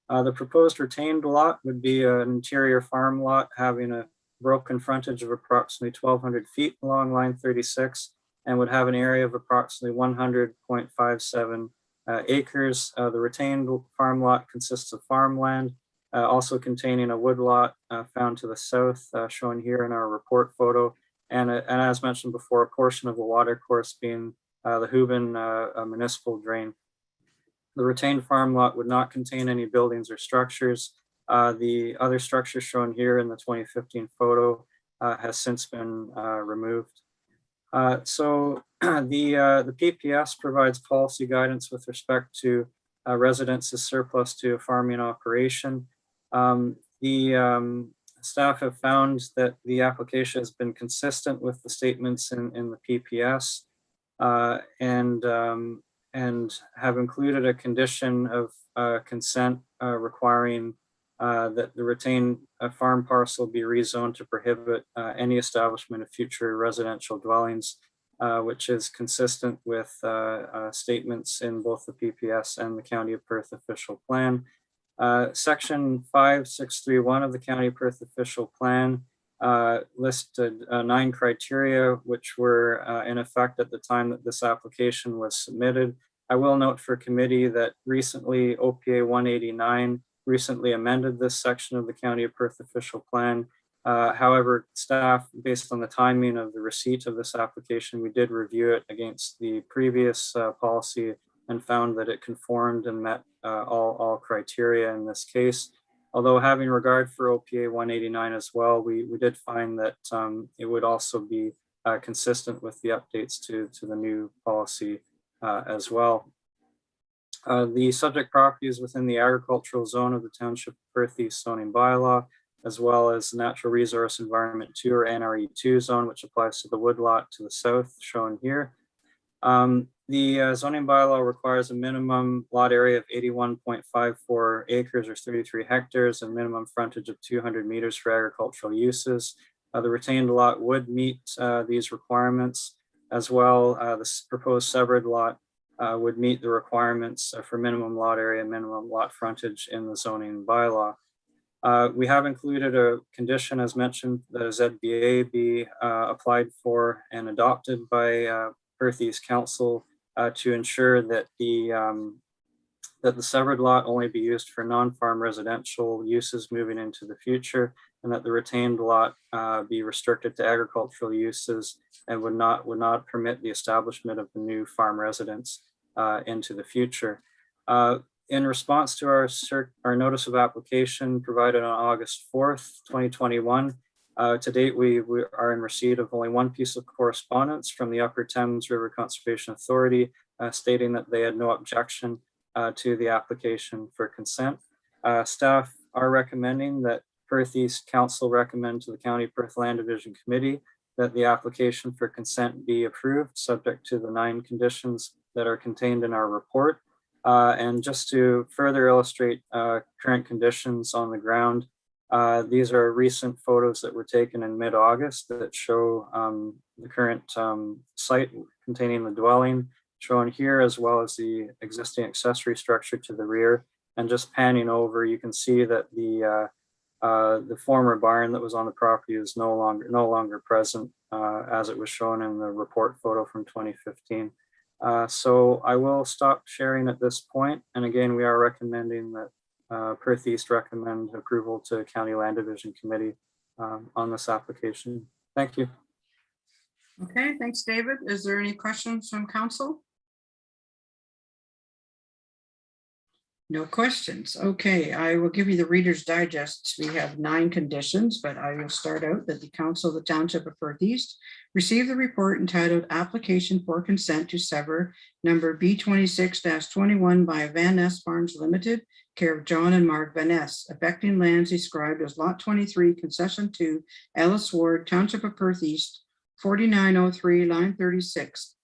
The proposed retained lot would be an interior farm lot having a broken frontage of approximately 1,200 feet along line 36 and would have an area of approximately 100.57 acres. The retained farm lot consists of farmland, also containing a wood lot found to the south, shown here in our report photo. And as mentioned before, a portion of the water course being the Hubin municipal drain. The retained farm lot would not contain any buildings or structures. The other structure shown here in the 2015 photo has since been removed. So the PPS provides policy guidance with respect to residents' surplus to a farming operation. The staff have found that the application has been consistent with the statements in the PPS and have included a condition of consent requiring that the retained farm parcel be rezoned to prohibit any establishment of future residential dwellings, which is consistent with statements in both the PPS and the County of Perth official plan. Section 5631 of the County of Perth official plan listed 9 criteria which were in effect at the time that this application was submitted. I will note for committee that recently OPA 189 recently amended this section of the County of Perth official plan. However, staff, based on the timing of the receipt of this application, we did review it against the previous policy and found that it conformed and met all criteria in this case. Although having regard for OPA 189 as well, we did find that it would also be consistent with the updates to the new policy as well. The subject property is within the agricultural zone of the Township Perth East zoning bylaw, as well as Natural Resource Environment 2 or NRE2 zone, which applies to the woodlot to the south, shown here. The zoning bylaw requires a minimum lot area of 81.54 acres or 33 hectares and minimum frontage of 200 meters for agricultural uses. The retained lot would meet these requirements as well. This proposed severed lot would meet the requirements for minimum lot area, minimum lot frontage in the zoning bylaw. We have included a condition, as mentioned, that a ZBA be applied for and adopted by Perth East Council to ensure that the severed lot only be used for non-farm residential uses moving into the future, and that the retained lot be restricted to agricultural uses and would not permit the establishment of the new farm residence into the future. In response to our notice of application provided on August 4th, 2021, to date, we are in receipt of only one piece of correspondence from the Upper Thames River Conservation Authority stating that they had no objection to the application for consent. Staff are recommending that Perth East Council recommend to the County Perth Land Division Committee that the application for consent be approved, subject to the 9 conditions that are contained in our report. And just to further illustrate current conditions on the ground, these are recent photos that were taken in mid-August that show the current site containing the dwelling shown here, as well as the existing accessory structure to the rear. And just panning over, you can see that the former barn that was on the property is no longer present, as it was shown in the report photo from 2015. So I will stop sharing at this point. And again, we are recommending that Perth East recommend approval to County Land Division Committee on this application. Thank you. Okay, thanks, David. Is there any questions from council? No questions. Okay, I will give you the Reader's Digest. We have 9 conditions, but I will start out that the Council of the Township of Perth East received the report entitled Application for Consent to Sever number B26-21 by Van Ness Farms Limited, care of John and Mark Van Ness, affecting lands described as Lot 23, Concession 2, Ellis Ward, Township of Perth East, 4903, line 36,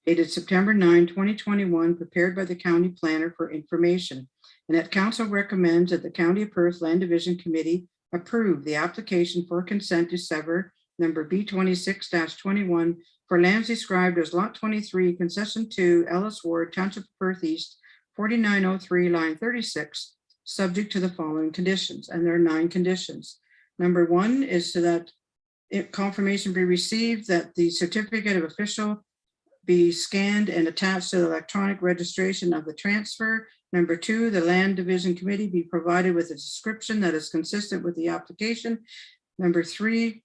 dated September 9, 2021, prepared by the County Planner for information. And that Council recommends that the County of Perth Land Division Committee approve the application for consent to sever number B26-21 for lands described as Lot 23, Concession 2, Ellis Ward, Township of Perth East, 4903, line 36, subject to the following conditions. And there are 9 conditions. Number 1 is so that confirmation be received that the certificate of official be scanned and attached to the electronic registration of the transfer. Number 2, the Land Division Committee be provided with a description that is consistent with the application. Number 3,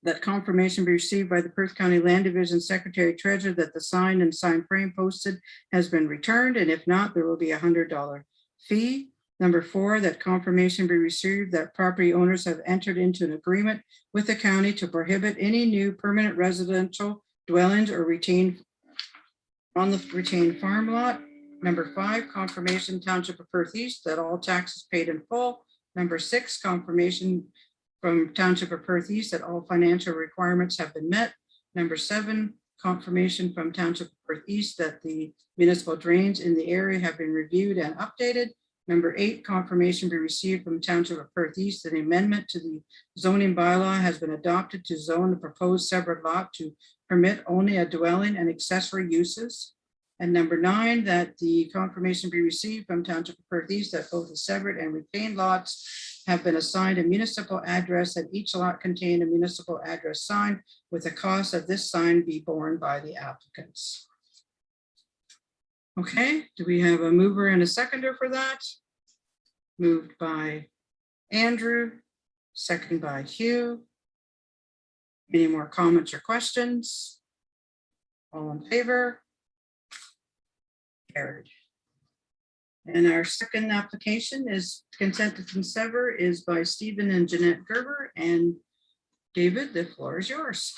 that confirmation be received by the Perth County Land Division Secretary Treasurer that the sign and sign frame posted has been returned, and if not, there will be a $100 fee. Number 4, that confirmation be received that property owners have entered into an agreement with the county to prohibit any new permanent residential dwellings or retained on the retained farm lot. Number 5, confirmation Township of Perth East that all taxes paid in full. Number 6, confirmation from Township of Perth East that all financial requirements have been met. Number 7, confirmation from Township of Perth East that the municipal drains in the area have been reviewed and updated. Number 8, confirmation be received from Township of Perth East that an amendment to the zoning bylaw has been adopted to zone the proposed severed lot to permit only a dwelling and accessory uses. And number 9, that the confirmation be received from Township of Perth East that both the severed and retained lots have been assigned a municipal address, and each lot contain a municipal address sign with the cost of this sign be borne by the applicants. Okay, do we have a mover and a seconder for that? Moved by Andrew, second by Hugh. Any more comments or questions? All in favor? Carried. And our second application is consent to consever is by Stephen and Jeanette Gerber. And David, the floor is yours.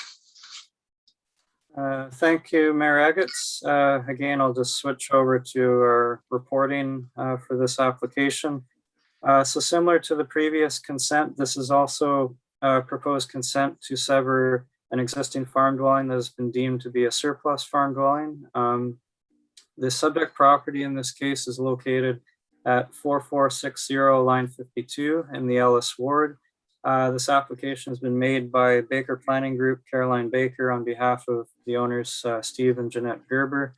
Thank you, Mayor Agates. Again, I'll just switch over to our reporting for this application. So similar to the previous consent, this is also proposed consent to sever an existing farm dwelling that has been deemed to be a surplus farm dwelling. The subject property in this case is located at 4460 line 52 in the Ellis Ward. This application has been made by Baker Planning Group, Caroline Baker, on behalf of the owners, Steve and Jeanette Gerber.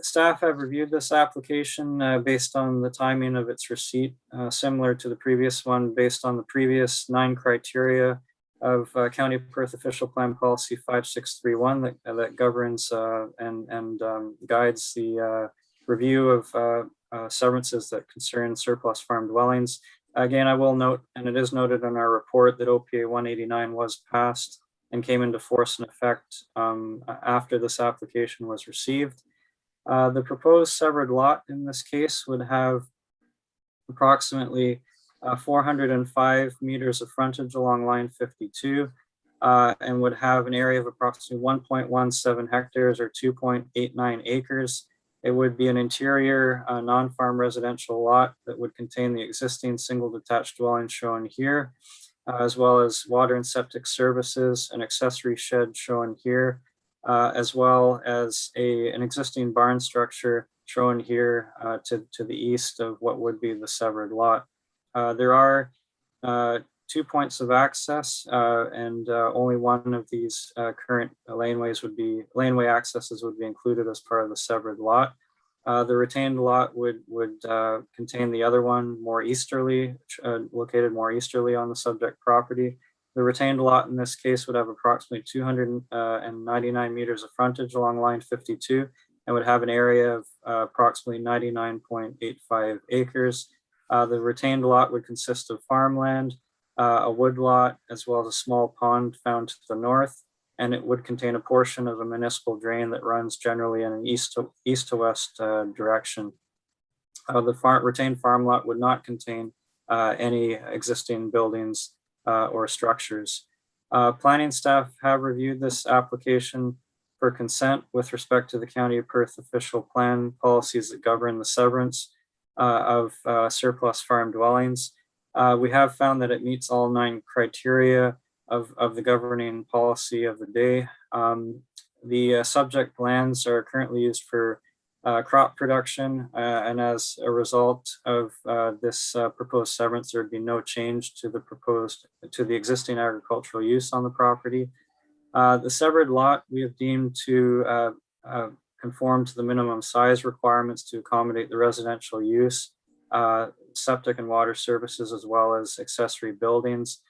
Staff have reviewed this application based on the timing of its receipt, similar to the previous one, based on the previous 9 criteria of County of Perth Official Plan Policy 5631 that governs and guides the review of severances that concern surplus farm dwellings. Again, I will note, and it is noted in our report, that OPA 189 was passed and came into force and effect after this application was received. The proposed severed lot in this case would have approximately 405 meters of frontage along line 52 and would have an area of approximately 1.17 hectares or 2.89 acres. It would be an interior non-farm residential lot that would contain the existing single detached dwelling shown here, as well as water and septic services, an accessory shed shown here, as well as an existing barn structure shown here to the east of what would be the severed lot. There are 2 points of access and only one of these current laneway accesses would be included as part of the severed lot. The retained lot would contain the other one more easterly, located more easterly on the subject property. The retained lot in this case would have approximately 299 meters of frontage along line 52 and would have an area of approximately 99.85 acres. The retained lot would consist of farmland, a wood lot, as well as a small pond found to the north, and it would contain a portion of a municipal drain that runs generally in an east to west direction. the retained farm lot would not contain any existing buildings or structures. Planning staff have reviewed this application for consent with respect to the County of Perth official plan policies that govern the severance of surplus farm dwellings. We have found that it meets all 9 criteria of the governing policy of the day. The subject lands are currently used for crop production, and as a result of this proposed severance, there would be no change to the existing agricultural use on the property. The severed lot we have deemed to conform to the minimum size requirements to accommodate the residential use, septic and water services, as well as accessory buildings.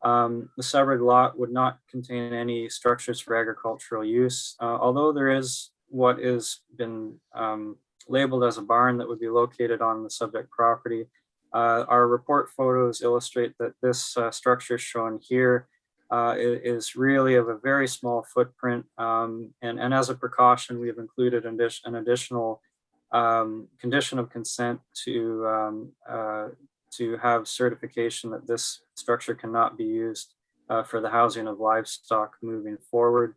The severed lot would not contain any structures for agricultural use, although there is what has been labeled as a barn that would be located on the subject property. Our report photos illustrate that this structure shown here is really of a very small footprint, and as a precaution, we have included an additional condition of consent to have certification that this structure cannot be used for the housing of livestock moving forward.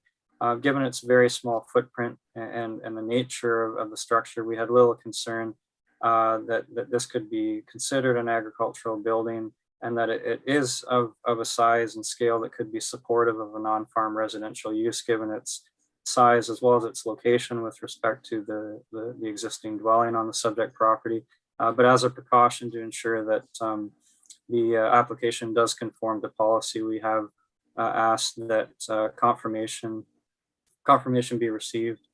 Given its very small footprint and the nature of the structure, we had little concern that this could be considered an agricultural building, and that it is of a size and scale that could be supportive of a non-farm residential use, given its size as well as its location with respect to the existing dwelling on the subject property. But as a precaution to ensure that the application does conform to policy, we have asked that confirmation be received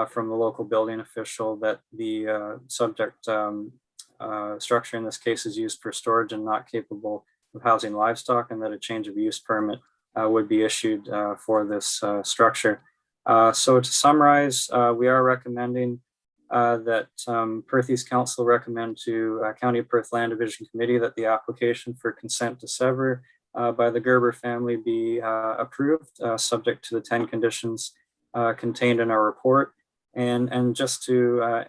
from the local building official that the subject structure in this case is used for storage and not capable of housing livestock, and that a change of use permit would be issued for this structure. So to summarize, we are recommending that Perth East Council recommend to County of Perth Land Division Committee that the application for consent to sever by the Gerber family be approved, subject to the 10 conditions contained in our report. And just to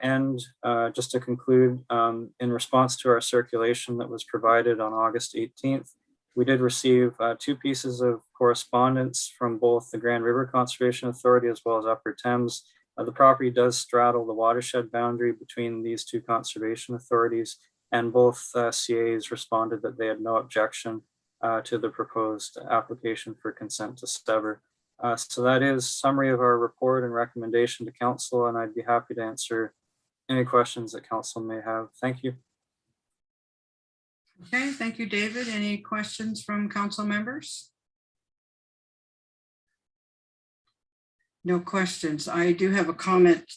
just to conclude, in response to our circulation that was provided on August 18th, we did receive 2 pieces of correspondence from both the Grand River Conservation Authority as well as Upper Thames. The property does straddle the watershed boundary between these 2 conservation authorities, and both CAs responded that they had no objection to the proposed application for consent to sever. So that is summary of our report and recommendation to council, and I'd be happy to answer any questions that council may have. Thank you. Okay, thank you, David. Any questions from council members? No questions. I do have a comment.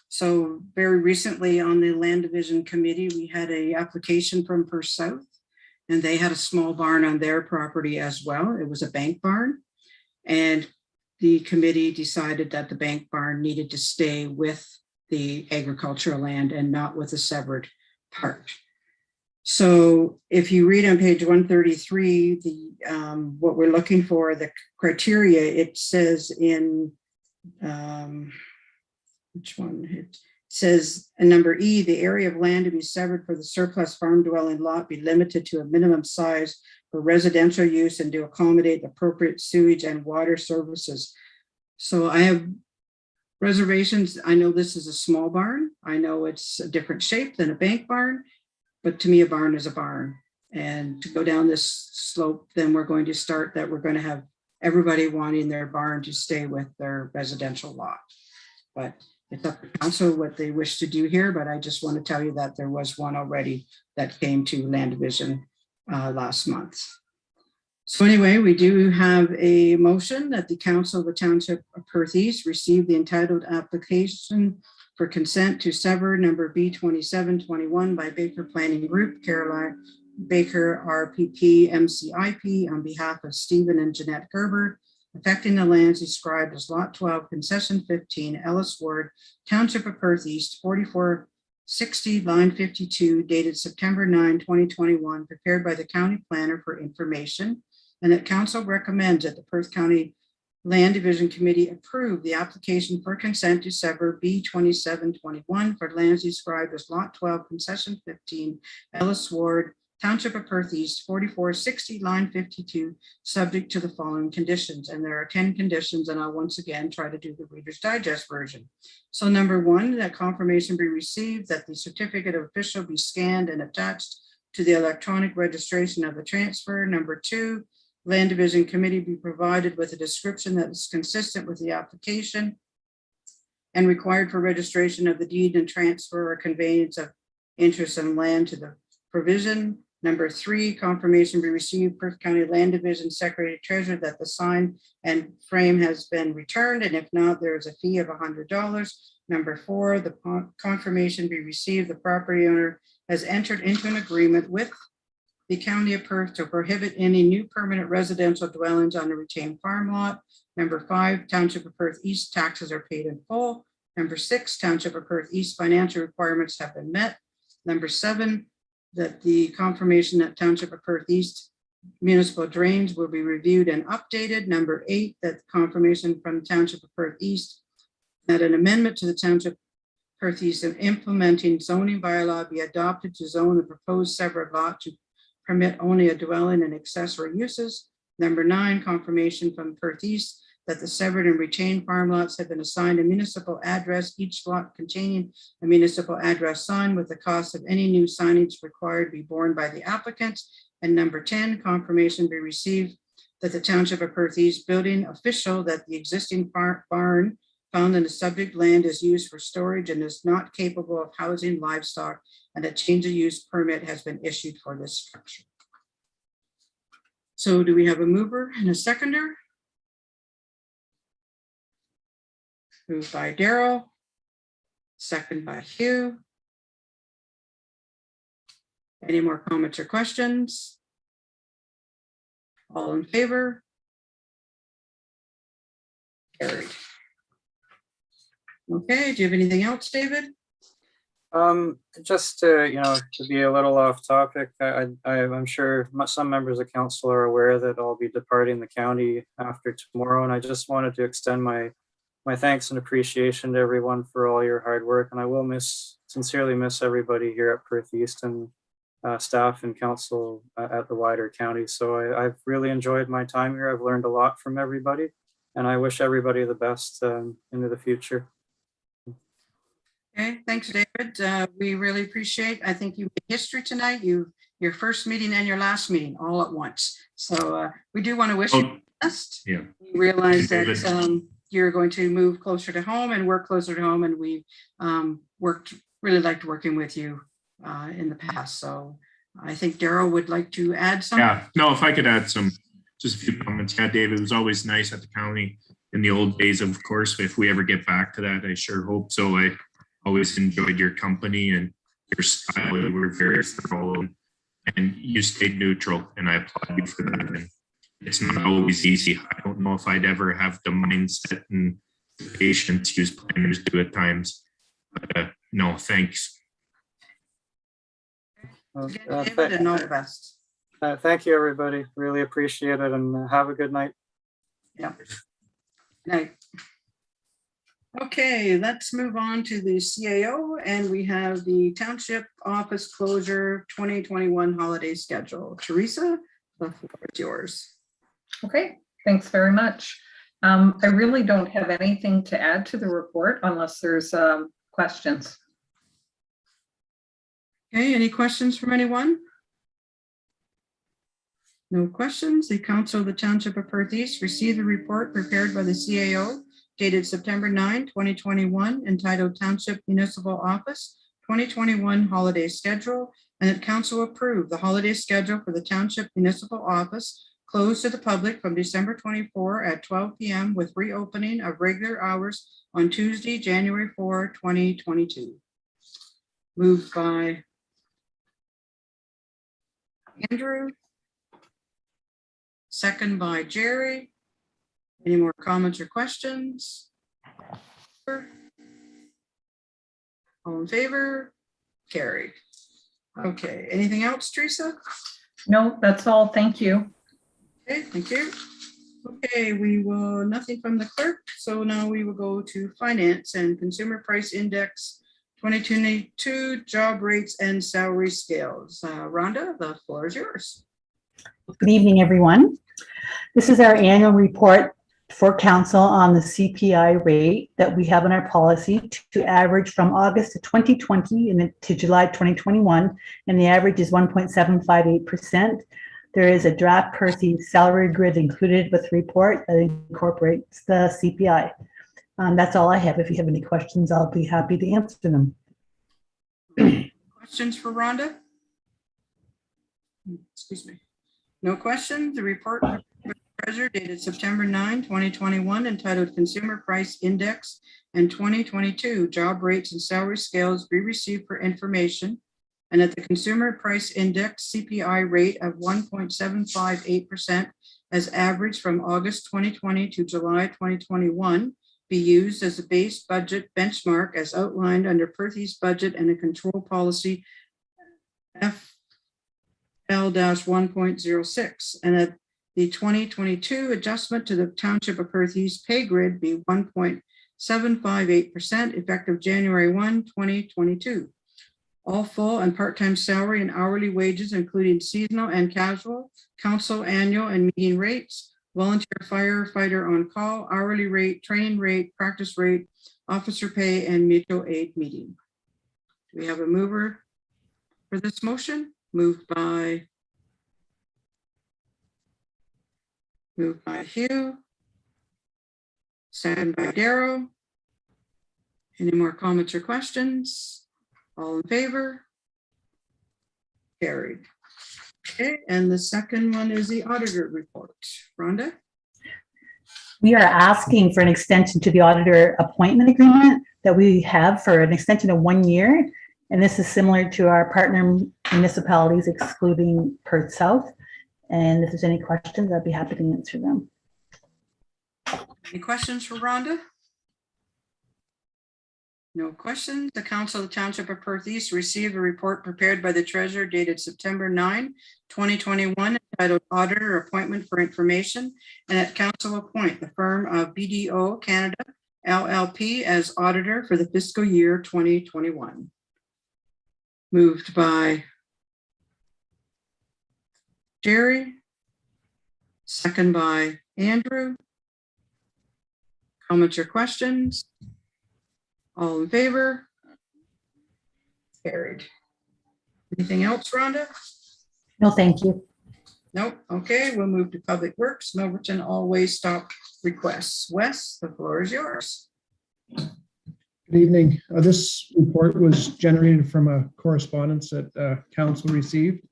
So very recently on the Land Division Committee, we had an application from Perth South, and they had a small barn on their property as well. It was a bank barn. And the committee decided that the bank barn needed to stay with the agricultural land and not with the severed part. So if you read on page 133, what we're looking for, the criteria, it says in, which one? It says in number E, the area of land to be severed for the surplus farm dwelling lot be limited to a minimum size for residential use and to accommodate appropriate sewage and water services. So I have reservations. I know this is a small barn. I know it's a different shape than a bank barn, but to me, a barn is a barn. And to go down this slope, then we're going to start that we're going to have everybody wanting their barn to stay with their residential lot. But it's up to council what they wish to do here, but I just want to tell you that there was one already that came to Land Division last month. So anyway, we do have a motion that the Council of the Township of Perth East receive the entitled application for consent to sever number B2721 by Baker Planning Group, Caroline Baker RPP MCIP on behalf of Stephen and Jeanette Gerber, affecting the lands described as Lot 12, Concession 15, Ellis Ward, Township of Perth East, 4460, line 52, dated September 9, 2021, prepared by the County Planner for information, and that Council recommends that the Perth County Land Division Committee approved the application for consent to sever B 2721 for lands described as Lot 12, Concession 15, Ellis Ward, Township of Perth East, 4460, line 52, subject to the following conditions. And there are 10 conditions, and I'll once again try to do the Reader's Digest version. So number one, that confirmation be received, that the certificate of official be scanned and attached to the electronic registration of the transfer. Number two, Land Division Committee be provided with a description that is consistent with the application and required for registration of the deed and transfer or conveyance of interest in land to the provision. Number three, confirmation be received, Perth County Land Division Secretary Treasurer, that the sign and frame has been returned, and if not, there is a fee of $100. Number four, the confirmation be received, the property owner has entered into an agreement with the County of Perth to prohibit any new permanent residential dwellings on a retained farm lot. Number five, Township of Perth East taxes are paid in full. Number six, Township of Perth East financial requirements have been met. Number seven, that the confirmation that Township of Perth East municipal drains will be reviewed and updated. Number eight, that confirmation from Township of Perth East that an amendment to the Township Perth East of implementing zoning bylaw be adopted to zone the proposed severed lot to permit only a dwelling and accessory uses. Number nine, confirmation from Perth East that the severed and retained farm lots have been assigned a municipal address, each lot containing a municipal address sign with the cost of any new signage required be borne by the applicants. And number 10, confirmation be received that the Township of Perth East building official that the existing barn found in the subject land is used for storage and is not capable of housing livestock, and a change of use permit has been issued for this structure. So do we have a mover and a seconder? Moved by Daryl, second by Hugh. Any more comments or questions? All in favor? Carried. Okay, do you have anything else, David? Just to be a little off topic, I'm sure some members of council are aware that I'll be departing the county after tomorrow, and I just wanted to extend my thanks and appreciation to everyone for all your hard work, and I will sincerely miss everybody here at Perth East and staff and council at the wider county. So I've really enjoyed my time here. I've learned a lot from everybody, and I wish everybody the best into the future. Okay, thanks, David. We really appreciate. I think you made history tonight. Your first meeting and your last meeting all at once. So we do want to wish you the best. Yeah. We realize that David. You're going to move closer to home and work closer to home, and we really liked working with you in the past. So I think Daryl would like to add something. Yeah, no, if I could add just a few comments. Yeah, David, it was always nice at the county in the old days, of course. If we ever get back to that, I sure hope so. I always enjoyed your company and your style. You were very thorough and you stayed neutral, and I applaud you for that. And it's not always easy. I don't know if I'd ever have the mindset and the patience you planners do at times. But no, thanks. David, and all the best. Thank you, everybody. Really appreciate it, and have a good night. Yeah. Night. Okay, let's move on to the CAO, and we have the Township Office Closure 2021 holiday schedule. Teresa, the floor is yours. Okay, thanks very much. I really don't have anything to add to the report unless there's questions. Okay, any questions from anyone? No questions. The Council of the Township of Perth East received the report prepared by the CAO dated September 9, 2021, entitled Township Municipal Office 2021 Holiday Schedule, and that Council approved the holiday schedule for the Township Municipal Office closed to the public from December 24 at 12 p.m. with reopening of regular hours on Tuesday, January 4, 2022. Moved by Andrew. Second by Jerry. Any more comments or questions? All in favor? Carried. Okay, anything else, Teresa? No, that's all. Thank you. Okay, thank you. Okay, nothing from the clerk. So now we will go to finance and consumer price index 2022 job rates and salary scales. Rhonda, the floor is yours. Good evening, everyone. This is our annual report for council on the CPI rate that we have in our policy to average from August of 2020 and to July 2021, and the average is 1.758%. There is a draft Perthes salary grid included with the report that incorporates the CPI. That's all I have. If you have any questions, I'll be happy to answer them. Questions for Rhonda? Excuse me. No questions. The report from the treasurer dated September 9, 2021, entitled Consumer Price Index and 2022 Job Rates and Salary Scales be received for information, and that the Consumer Price Index CPI rate of 1.758% as averaged from August 2020 to July 2021 be used as a base budget benchmark as outlined under Perthes budget and a control policy FL-1.06, and that the 2022 adjustment to the Township of Perthes pay grid be 1.758% effective January 1, 2022. All full and part-time salary and hourly wages, including seasonal and casual, council annual and meeting rates, volunteer firefighter on call, hourly rate, training rate, practice rate, officer pay, and mutual aid meeting. Do we have a mover for this motion? Moved by Hugh. Second by Darrow. Any more comments or questions? All in favor? Carried. Okay, and the second one is the auditor report. Rhonda? We are asking for an extension to the auditor appointment agreement that we have for an extension of 1 year. And this is similar to our partner municipalities excluding Perth South. And if there's any questions, I'd be happy to answer them. Any questions for Rhonda? No questions. The Council of the Township of Perth East received a report prepared by the treasurer dated September 9, 2021, entitled Auditor Appointment for Information, and that council appoint the firm of BDO Canada LLP as auditor for the fiscal year 2021. Moved by Jerry, second by Andrew. Comments or questions? All in favor? Carried. Anything else, Rhonda? No, thank you. Nope. Okay, we'll move to Public Works, Milverton always stop requests. Wes, the floor is yours. Good evening. This report was generated from a correspondence that council received,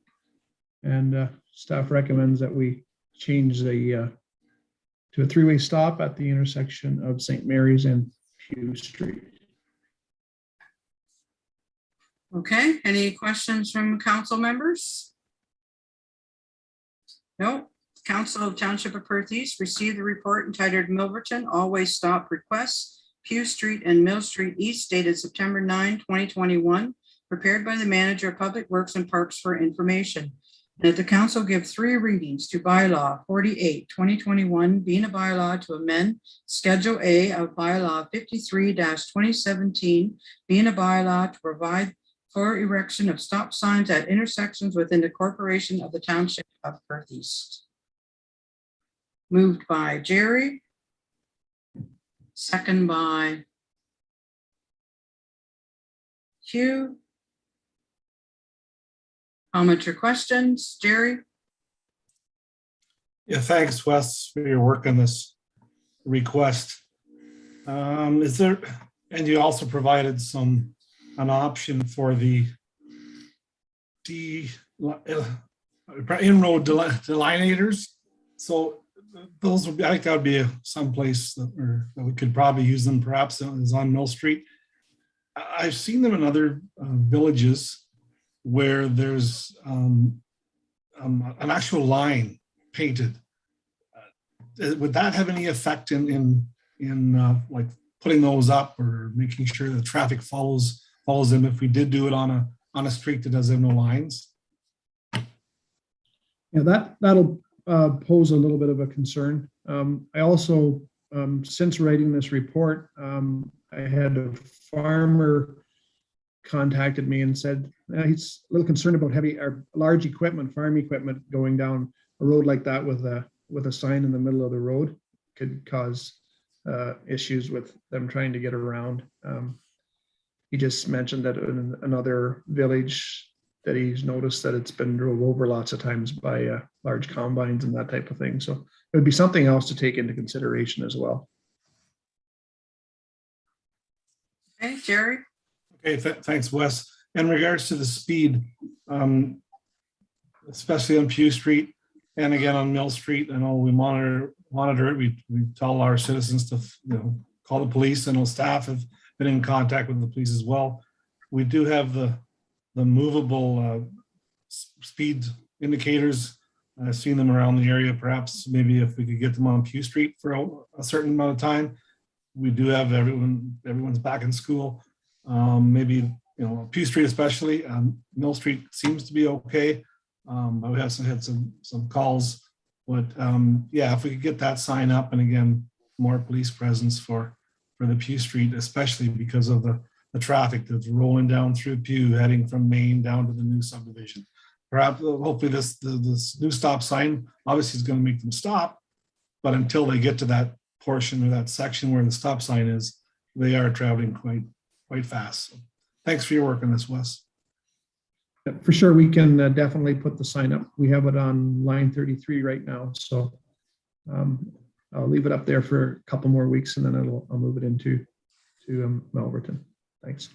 and staff recommends that we change the to a three-way stop at the intersection of St. Mary's and Hugh Street. Okay, any questions from council members? No. Council of Township of Perth East received the report entitled Milverton Always Stop Requests, Pugh Street and Mill Street East, dated September 9, 2021, prepared by the Manager of Public Works and Parks for information. And that the council give 3 readings to bylaw 48, 2021, being a bylaw to amend Schedule A of bylaw 53-2017, being a bylaw to provide for erection of stop signs at intersections within the corporation of the Township of Perth East. Moved by Jerry. Second by Hugh. Comments or questions, Jerry? Yeah, thanks, Wes, for your work on this request. Is there, and you also provided an option for the inroad delineators. So those would be, I think that would be someplace that we could probably use them, perhaps is on Mill Street. I've seen them in other villages where there's an actual line painted. Would that have any effect in like putting those up or making sure the traffic follows them if we did do it on a street that does have no lines? Yeah, that'll pose a little bit of a concern. I also, since writing this report, I had a farmer contacted me and said he's a little concerned about heavy or large equipment, farm equipment going down a road like that with a sign in the middle of the road could cause issues with them trying to get around. He just mentioned that in another village that he's noticed that it's been drove over lots of times by large combines and that type of thing. So it would be something else to take into consideration as well. Okay, Jerry? Okay, thanks, Wes. In regards to the speed, especially on Pew Street and again on Mill Street, I know we monitor it. We tell our citizens to call the police, and our staff have been in contact with the police as well. We do have the movable speed indicators. I've seen them around the area. Perhaps maybe if we could get them on Pew Street for a certain amount of time. We do have everyone's back in school. Maybe Pew Street especially. Mill Street seems to be okay. But we have had some calls. But yeah, if we could get that sign up, and again, more police presence for the Pew Street, especially because of the traffic that's rolling down through Pew, heading from Maine down to the new subdivision. Perhaps, hopefully, this new stop sign obviously is going to make them stop, but until they get to that portion or that section where the stop sign is, they are traveling quite fast. So, thanks for your work on this, Wes. For sure, we can definitely put the sign up. We have it on line 33 right now, so I'll leave it up there for a couple more weeks, and then I'll move it into Melverton. Thanks.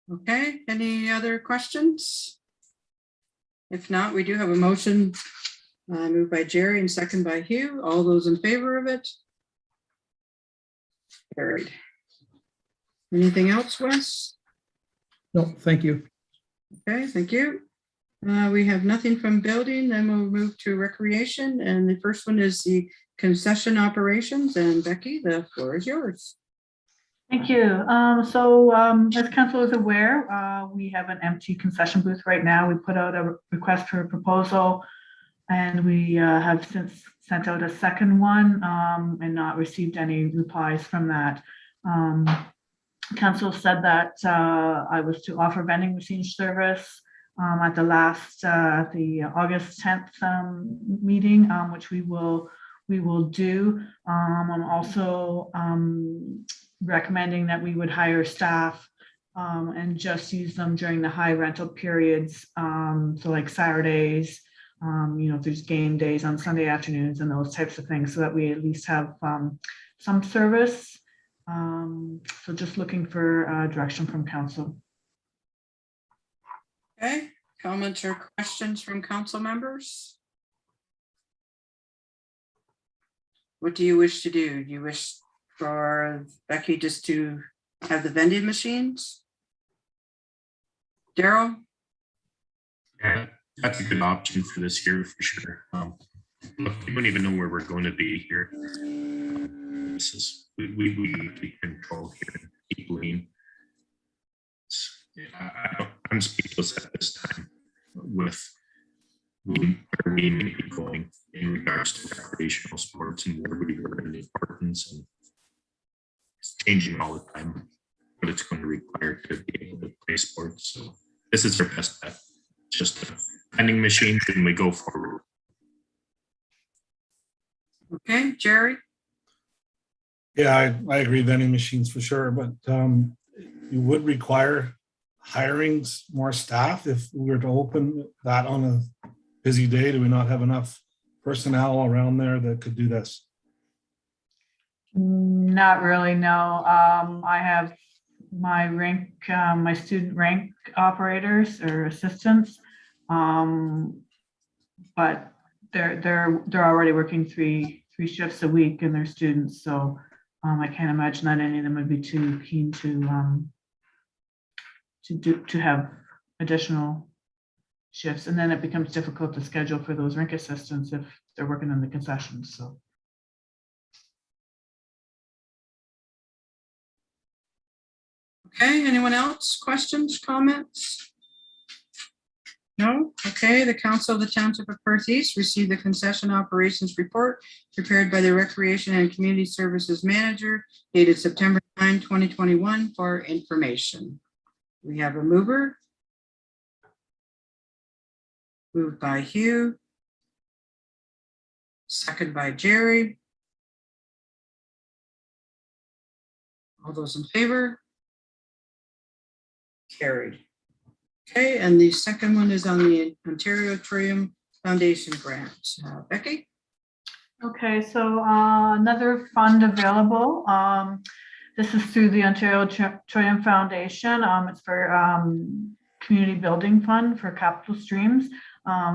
Okay, any other questions? If not, we do have a motion moved by Jerry and second by Hugh. All those in favor of it? Carried. Anything else, Wes? No, thank you. Okay, thank you. We have nothing from building, then we'll move to recreation. And the first one is the concession operations. And Becky, the floor is yours. Thank you. As council is aware, we have an empty concession booth right now. We put out a request for a proposal, and we have since sent out a second one and not received any replies from that. Council said that I was to offer vending machine service at the last the August 10th meeting, which we will do. I'm also recommending that we would hire staff and just use them during the high rental periods, so like Saturdays, if there's game days on Sunday afternoons and those types of things, so that we at least have some service. So just looking for direction from council. Okay, comments or questions from council members? What do you wish to do? Do you wish for Becky just to have the vending machines? Daryl? Yeah, that's a good option for this year for sure. Look, we don't even know where we're going to be here. This is we control here and keep lean. I'm speechless at this time with where we may be going in regards to recreational sports and where we were in the importance, and it's changing all the time what it's going to require to be able to play sports. So this is our best bet. Just a vending machine, and we go forward. Okay, Jerry? Yeah, I agree, vending machines for sure, but you would require hiring more staff if we were to open that on a busy day. Do we not have enough personnel around there that could do this? Not really, no. I have my rank, my student rank operators or assistants, but they're already working three shifts a week, and they're students, so I can't imagine that any of them would be too keen to have additional shifts, and then it becomes difficult to schedule for those rink assistants if they're working in the concessions. So. Okay, anyone else? Questions, comments? No? Okay, the Council of the Township of Perth East received the concession operations report prepared by the Recreation and Community Services Manager dated September 9, 2021 for information. We have a mover. Moved by Hugh. Second by Jerry. All those in favor? Carried. Okay, and the second one is on the Ontario Trillium Foundation grant. Becky? Okay, so another fund available. This is through the Ontario Trillium Foundation. It's for community building fund for capital streams.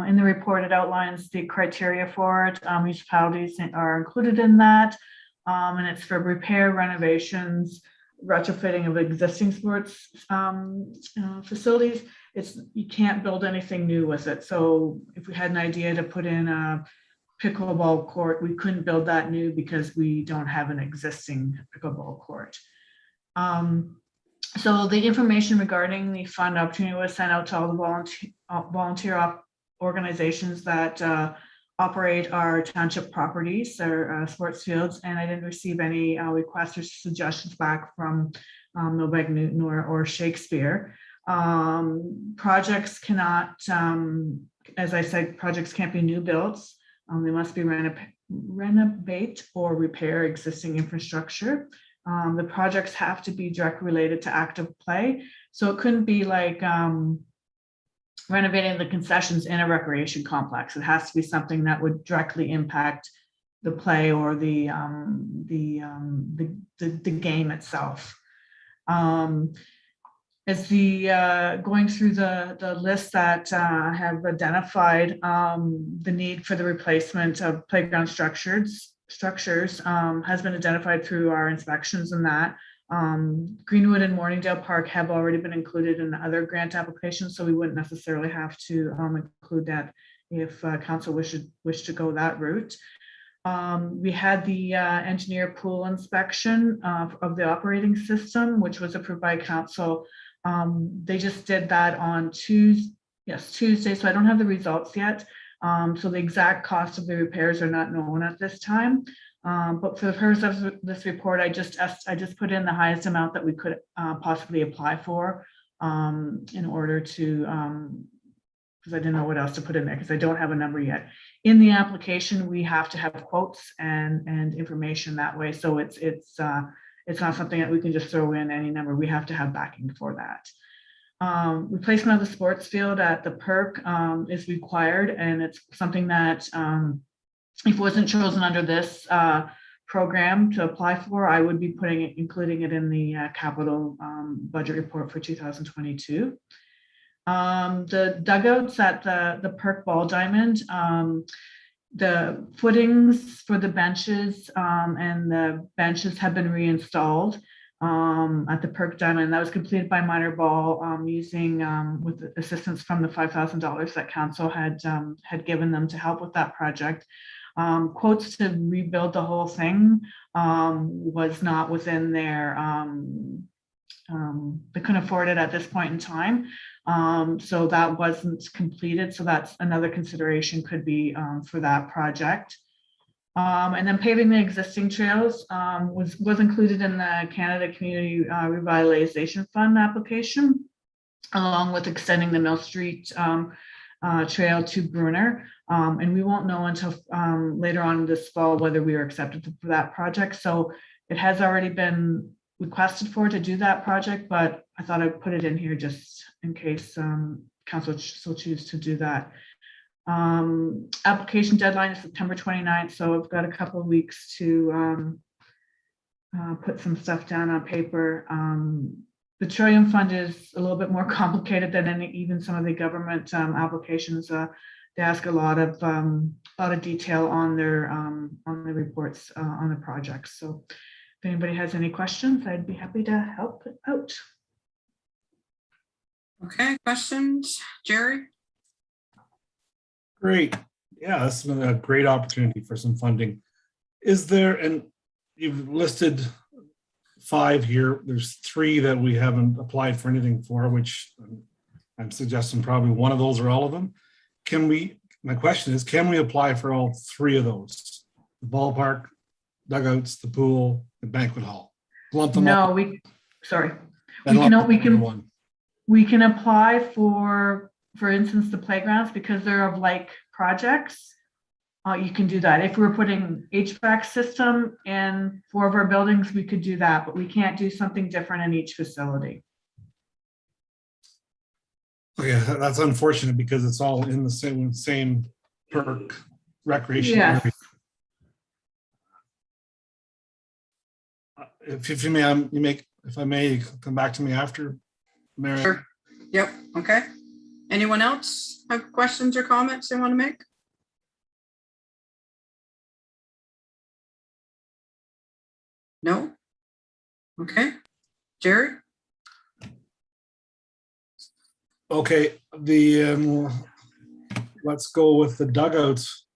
In the report, it outlines the criteria for it. Municipalities are included in that. And it's for repair, renovations, retrofitting of existing sports facilities. You can't build anything new with it. So if we had an idea to put in a pickleball court, we couldn't build that new because we don't have an existing pickleball court. So the information regarding the fund opportunity was sent out to all the volunteer organizations that operate our township properties or sports fields, and I didn't receive any requests or suggestions back from Millbank Newton or Shakespeare. Projects cannot, as I said, projects can't be new builds. They must be renovate or repair existing infrastructure. The projects have to be directly related to active play. So it couldn't be like renovating the concessions in a recreation complex. It has to be something that would directly impact the play or the game itself. As going through the list that have identified the need for the replacement of playground structures has been identified through our inspections, and that Greenwood and Morningdale Park have already been included in other grant applications, so we wouldn't necessarily have to include that if council wish to go that route. We had the engineer pool inspection of the operating system, which was approved by council. They just did that on Tuesday, so I don't have the results yet. So the exact cost of the repairs are not known at this time. But for the purpose of this report, I just put in the highest amount that we could possibly apply for in order to, because I didn't know what else to put in there because I don't have a number yet. In the application, we have to have quotes and information that way. So it's not something that we can just throw in any number. We have to have backing for that. Replacement of the sports field at the Perk is required, and it's something that if it wasn't chosen under this program to apply for, I would be including it in the capital budget report for 2022. The dugouts at the Perk Ball Diamond, the footings for the benches and the benches have been reinstalled at the Perk Diamond. That was completed by Minor Ball using with assistance from the $5,000 that council had given them to help with that project. Quotes to rebuild the whole thing was not within their, they couldn't afford it at this point in time. So that wasn't completed. So that's another consideration could be for that project. And then paving the existing trails was included in the Canada Community Revitalization Fund application, along with extending the Mill Street trail to Bruner. And we won't know until later on this fall whether we are accepted for that project. So it has already been requested for to do that project, but I thought I'd put it in here just in case council so choose to do that. Application deadline is September 29th, so I've got a couple of weeks to put some stuff down on paper. The Trillium Fund is a little bit more complicated than even some of the government applications. They ask a lot of detail on their reports on the projects. So if anybody has any questions, I'd be happy to help out. Okay, questions, Jerry? Great. Yeah, this has been a great opportunity for some funding. Is there, and you've listed 5 here, there's 3 that we haven't applied for anything for, which I'm suggesting probably one of those or all of them. My question is, can we apply for all three of those? The ballpark, dugouts, the pool, the banquet hall? Lump them all. No, sorry. and We lump can, them we all into can, one. we can apply for instance, the playgrounds, because they're of like projects. You can do that. If we were putting HVAC system in 4 of our buildings, we could do that, but we can't do something different in each facility. Okay, that's unfortunate because it's all in the same perk recreation area. Yes. If you may, if I may come back to me after, Mary. Sure. Yep, okay. Anyone else have questions or comments they want to make? No? Okay. Jerry? Okay, let's go with the dugouts.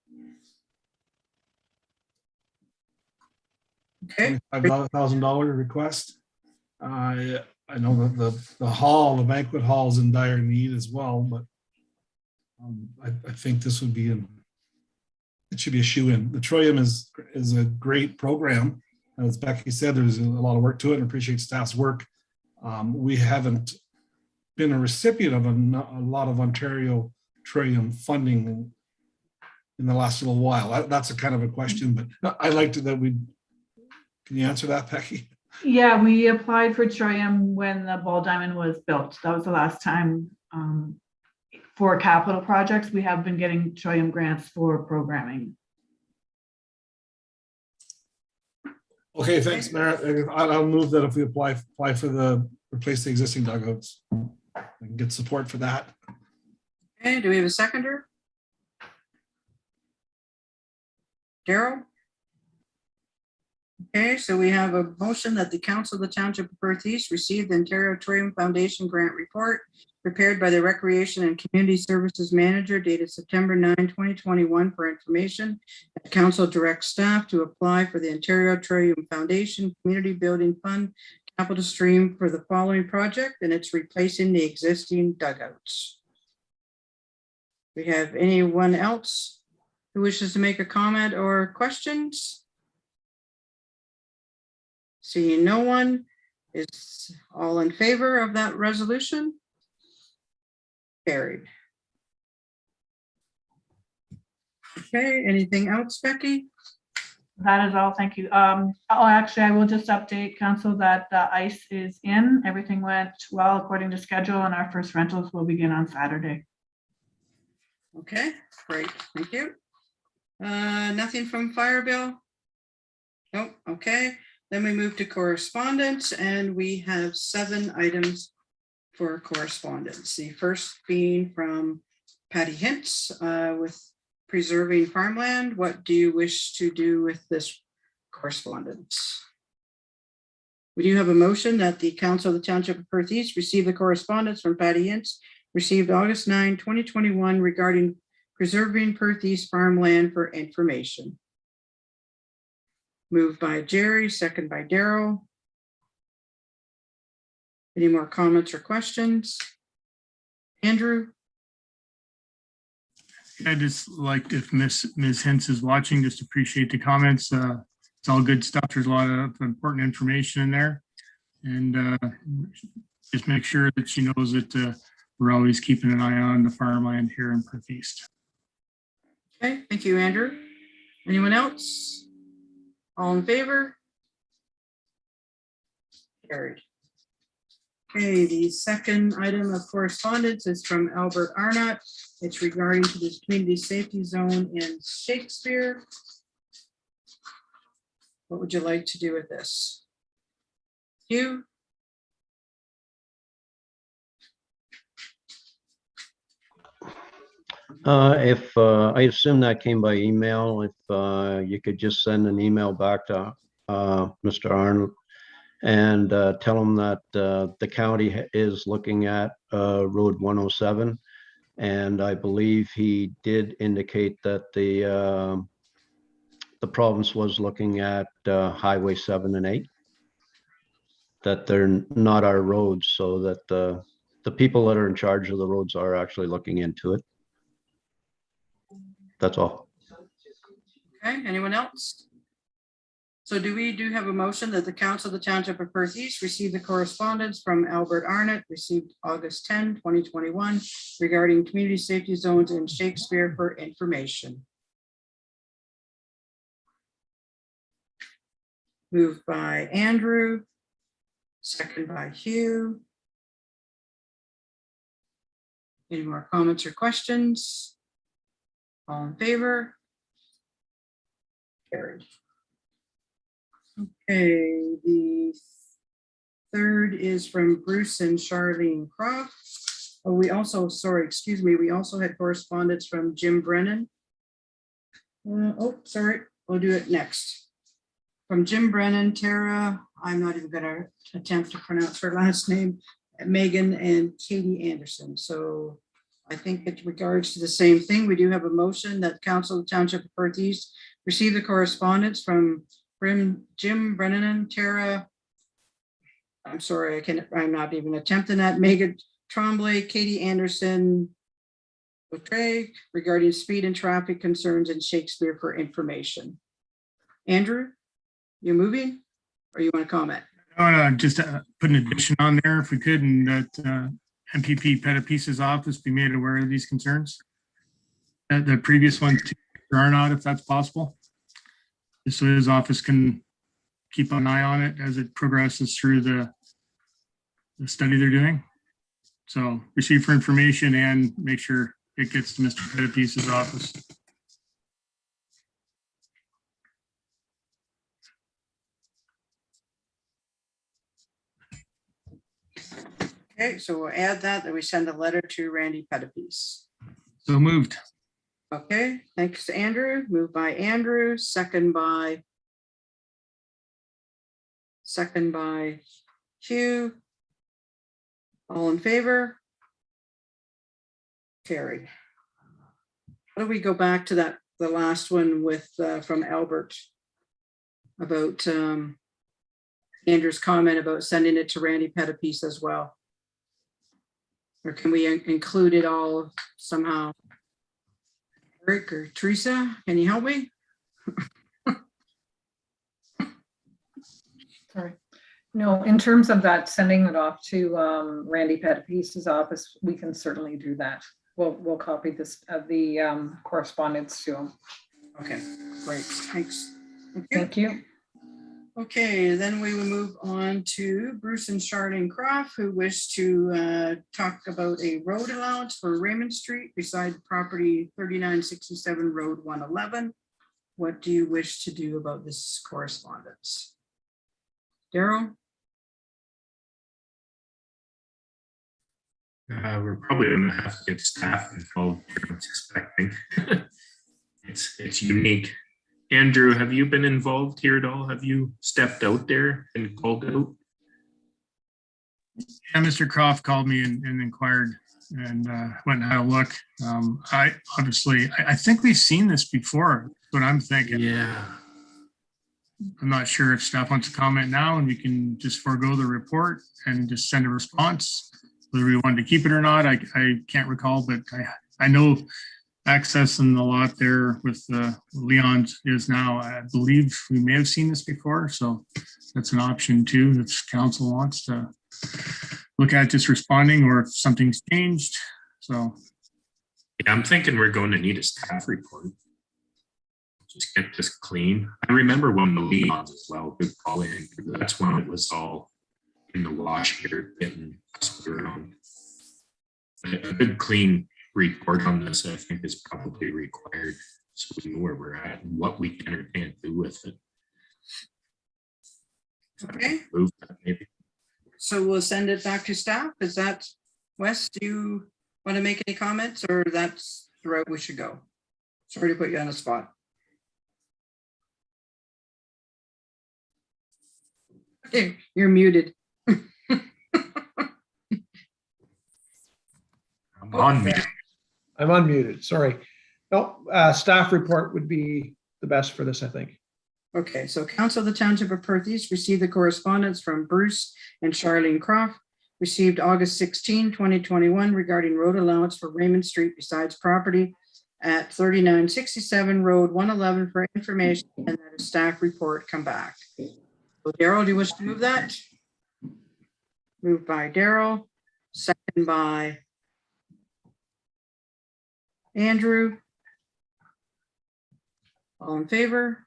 Okay. $5,000 request. I know that the hall, the banquet hall is in dire need as well, but I think this would be it should be a shoe-in. The Trillium is a great program. As Becky said, there's a lot of work to it and appreciate staff's work. We haven't been a recipient of a lot of Ontario Trillium funding in the last little while. That's a kind of a question, but I liked it that can you answer that, Becky? Yeah, we applied for Trillium when the ball diamond was built. That was the last time for capital projects. We have been getting Trillium grants for programming. Okay, thanks, Mayor. I'll move that if we apply for replace the existing dugouts, I can get support for that. Okay, do we have a seconder? Daryl? Okay, so we have a motion that the Council of the Township of Perth East receive the Ontario Trillium Foundation grant report prepared by the Recreation and Community Services Manager dated September 9, 2021 for information. The council directs staff to apply for the Ontario Trillium Foundation Community Building Fund capital stream for the following project, and it's replacing the existing dugouts. We have anyone else who wishes to make a comment or questions? Seeing no one, is all in favor of that resolution? Carried. Okay, anything else, Becky? That is all, thank you. Actually, I will just update council that the ice is in. Everything went well according to schedule, and our first rentals will begin on Saturday. Okay, great, thank you. Nothing from Fire Bill? Nope, okay. Then we move to correspondence, and we have 7 items for correspondence. The first being from Patty Hintz with preserving farmland. What do you wish to do with this correspondence? We do have a motion that the Council of the Township of Perth East receive the correspondence from Patty Hintz received August 9, 2021 regarding preserving Perth East farmland for information. Moved by Jerry, second by Daryl. Any more comments or questions? Andrew? I just like, if Ms. Hintz is watching, just appreciate the comments. It's all good stuff. There's a lot of important information in there. And just make sure that she knows that we're always keeping an eye on the farmland here in Perth East. Okay, thank you, Andrew. Anyone else? All in favor? Carried. Okay, the second item of correspondence is from Albert Arnott. It's regarding to this community safety zone in Shakespeare. What would you like to do with this? You? If I assume that came by email, if you could just send an email back to Mr. Arnold and tell him that the county is looking at Road 107. And I believe he did indicate that the province was looking at Highway 7 and 8, that they're not our roads, so that the people that are in charge of the roads are actually looking into it. That's all. Okay, anyone else? So we have a motion that the Council of the Township of Perth East receive the correspondence from Albert Arnott received August 10, 2021 regarding community safety zones in Shakespeare for information. Moved by Andrew, second by Hugh. Any more comments or questions? All in favor? Carried. Okay, the third is from Bruce and Charlene Croft. Oh, we also had correspondence from Jim Brennan. We'll do it next. From Jim Brennan, Tara, I'm not even gonna attempt to pronounce her last name, Megan and Katie Anderson. So I think it regards to the same thing. We do have a motion that Council of the Township of Perth East receive the correspondence from Jim Brennan and Tara. I'm not even attempting that. Megan Tremblay, Katie Anderson, regarding speed and traffic concerns in Shakespeare for information. Andrew, you're moving or you want to comment? I want to just put an addition on there if we could, and that MPP Pettipiece's office be made aware of these concerns. The previous one to Arnott, if that's possible, just so his office can keep an eye on it as it progresses through the study they're doing. So receive for information and make sure it gets to Mr. Pettipiece's office. Okay, so we'll add that we send a letter to Randy Pettipiece. So moved. Okay, thanks to Andrew. Moved by Andrew, second by Hugh. All in favor? Carried. How do we go back to that, the last one with from Albert about Andrew's comment about sending it to Randy Pettipiece as well? Or can we include it all somehow? Eric or Teresa, can you help me? Sorry. No, in terms of that, sending it off to Randy Pettipiece's office, we can certainly do that. We'll copy this of the correspondence to him. Okay, great, thanks. Thank you. Okay, then we will move on to Bruce and Charlene Croft, who wish to talk about a road allowance for Raymond Street beside property 3967 Road 111. What do you wish to do about this correspondence? Daryl? We're probably going to have to get staff involved. I'm suspecting it's unique. Andrew, have you been involved here at all? Have you stepped out there and called out? Yeah, Mr. Croft called me and inquired and went and had a look. I think we've seen this before, but I'm thinking. Yeah. I'm not sure if staff wants to comment now and we can just forego the report and just send a response. Whether we wanted to keep it or not, I can't recall, but I know access in the lot there with Leon's is now, I believe we may have seen this before. So that's an option too, if council wants to look at just responding or if something's changed. So yeah, I'm thinking we're going to need a staff report. Just get this clean. I remember when the Leon's as well, good call in. That's when it was all in the wash here, getting us around. A good clean report on this, I think, is probably required, so we know where we're at and what we can or can't do with it. Okay. Move that maybe. So we'll send it back to staff. Is that, Wes, do you want to make any comments or that's the route we should go? Sorry to put you on the spot. Okay, you're muted. I'm on mute. I'm unmuted, sorry. No, staff report would be the best for this, I think. Okay, so Council of the Township of Perth East received the correspondence from Bruce and Charlene Croft received August 16, 2021 regarding road allowance for Raymond Street besides property at 3967 Road 111 for information, and that a staff report come back. So Daryl, do you wish to move that? Moved by Daryl, second by Andrew. All in favor?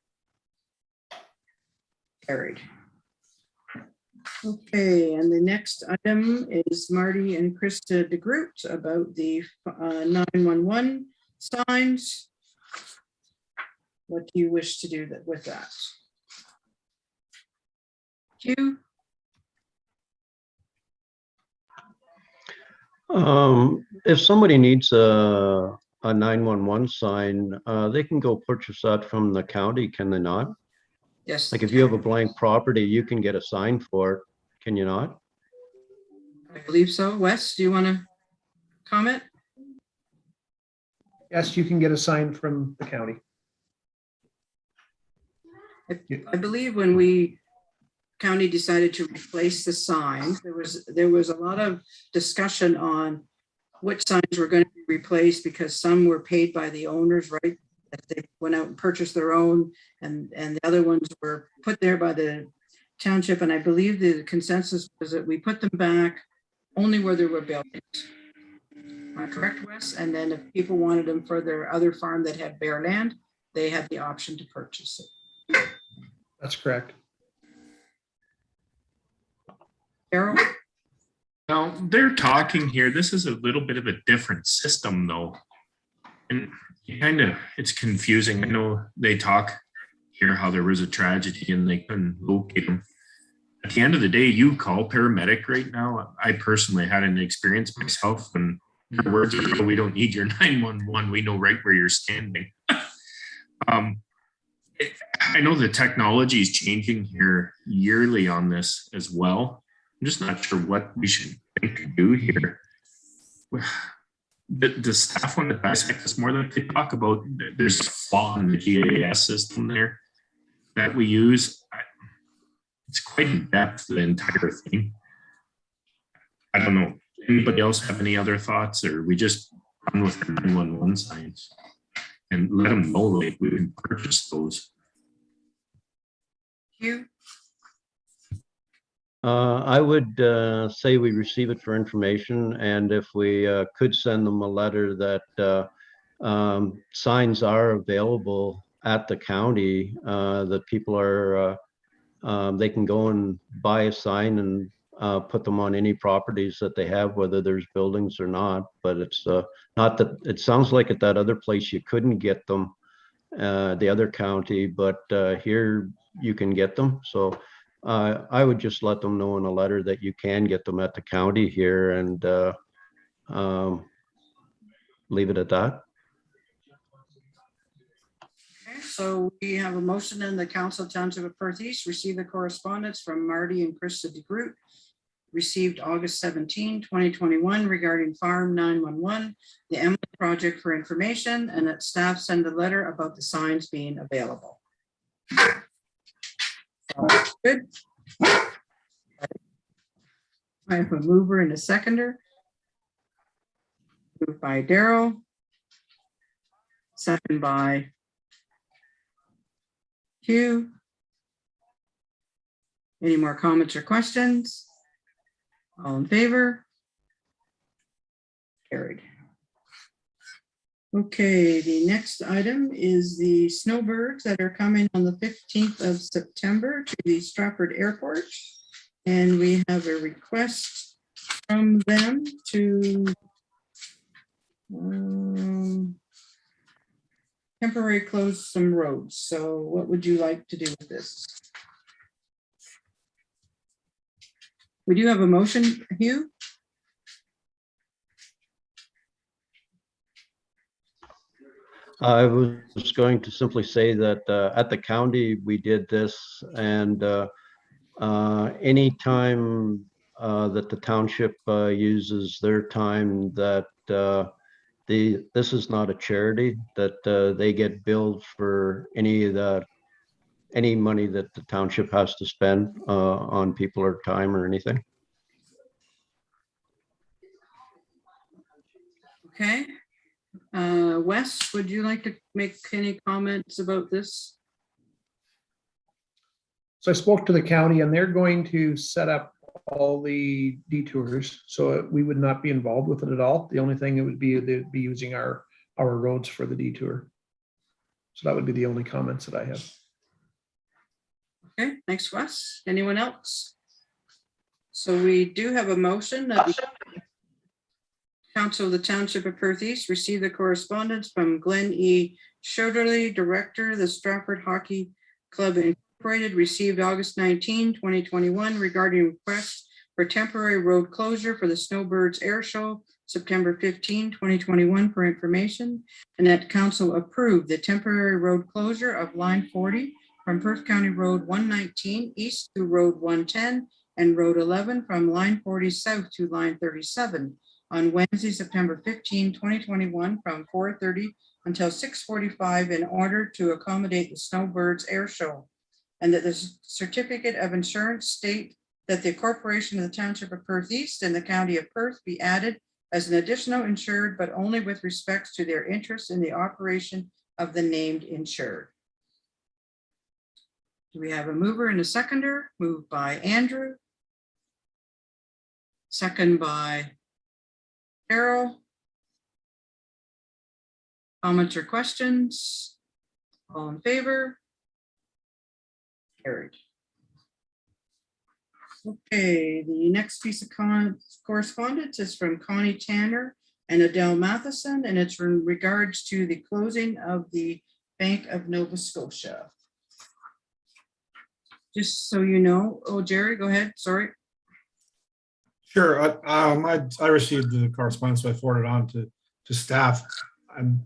Carried. Okay, and the next item is Marty and Krista DeGroot about the 911 signs. What do you wish to do with that? Hugh? If somebody needs a 911 sign, they can go purchase that from the county, can they not? Yes. Like if you have a blank property, you can get a sign for it, can you not? I believe so. Wes, do you want to comment? Yes, you can get a sign from the county. I believe when we county decided to replace the signs, there was a lot of discussion on which signs were going to be replaced because some were paid by the owners, right? That they went out and purchased their own, and the other ones were put there by the township. And I believe the consensus was that we put them back only where there were buildings. Am I correct, Wes? And then if people wanted them for their other farm that had bare land, they had the option to purchase it. That's correct. Carol? Now, they're talking here, this is a little bit of a different system though. And it's confusing. I know they talk here how there was a tragedy and they couldn't locate them. At the end of the day, you call paramedic right now. I personally had an experience myself, and the words are, "Oh, we don't need your 911. We know right where you're standing." I know the technology is changing here yearly on this as well. I'm just not sure what we should think to do here. The staff want to dissect this more than they talk about. There's a flaw in the GIS system there that we use. It's quite in depth, the entire thing. I don't know. Anybody else have any other thoughts, or we just run with the 911 signs and let them know like we can purchase those? Hugh? I would say we receive it for information, and if we could send them a letter that signs are available at the county, that people are, they can go and buy a sign and put them on any properties that they have, whether there's buildings or not. But it's not that, it sounds like at that other place you couldn't get them, the other county, but here you can get them. So I would just let them know in a letter that you can get them at the county here, and leave it at that. Okay, so we have a motion in the Council Township of Perth East, receive the correspondence from Marty and Krista DeGroot, received August 17, 2021 regarding Farm 911, the Emily project for information, and that staff send a letter about the signs being available. Good. I have a mover and a seconder. Moved by Daryl. Second by Hugh. Any more comments or questions? All in favor? Carried. Okay, the next item is the snowbirds that are coming on the 15th of September to the Stratford Airport. And we have a request from them to temporarily close some roads. So what would you like to do with this? We do have a motion, Hugh? I was going to simply say that at the county, we did this, and any time that the township uses their time, that this is not a charity, that they get billed for any money that the township has to spend on people or time or anything. Okay. Wes, would you like to make any comments about this? So I spoke to the county and they're going to set up all the detours, so we would not be involved with it at all. The only thing it would be, they'd be using our roads for the detour. So that would be the only comments that I have. Okay, thanks, Wes. Anyone else? So we do have a motion that the Council of the Township of Perth East received the correspondence from Glenn E. Shoderly, Director of the Stratford Hockey Club Incorporated, received August 19, 2021, regarding requests for temporary road closure for the Snowbirds Air Show, September 15, 2021, for information, and that council approved the temporary road closure of line 40 from Perth County Road 119 east to Road 110 and Road 11 from line 40 south to line 37 on Wednesday, September 15, 2021, from 4:30 until 6:45 in order to accommodate the Snowbirds Air Show, and that the certificate of insurance state that the corporation of the Township of Perth East and the County of Perth be added as an additional insured, but only with respects to their interest in the operation of the named insured. Do we have a mover and a seconder? Moved by Andrew. Second by Carol. Comments or questions? All in favor? Carried. Okay, the next piece of correspondence is from Connie Tanner and Adele Matheson, and it's in regards to the closing of the Bank of Nova Scotia. Just so you know, oh, Jerry, go ahead, sorry. Sure. I received the correspondence, so I forwarded on to staff. I'm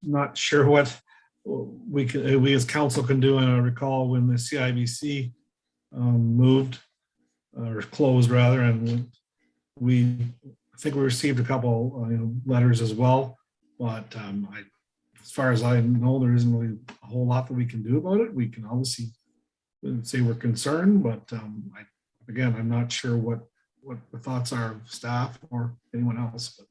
not sure what we as council can do. And I recall when the CIBC moved or closed rather, and I think we received a couple letters as well. But as far as I know, there isn't really a whole lot that we can do about it. We can obviously say we're concerned, but again, I'm not sure what the thoughts are of staff or anyone else. But.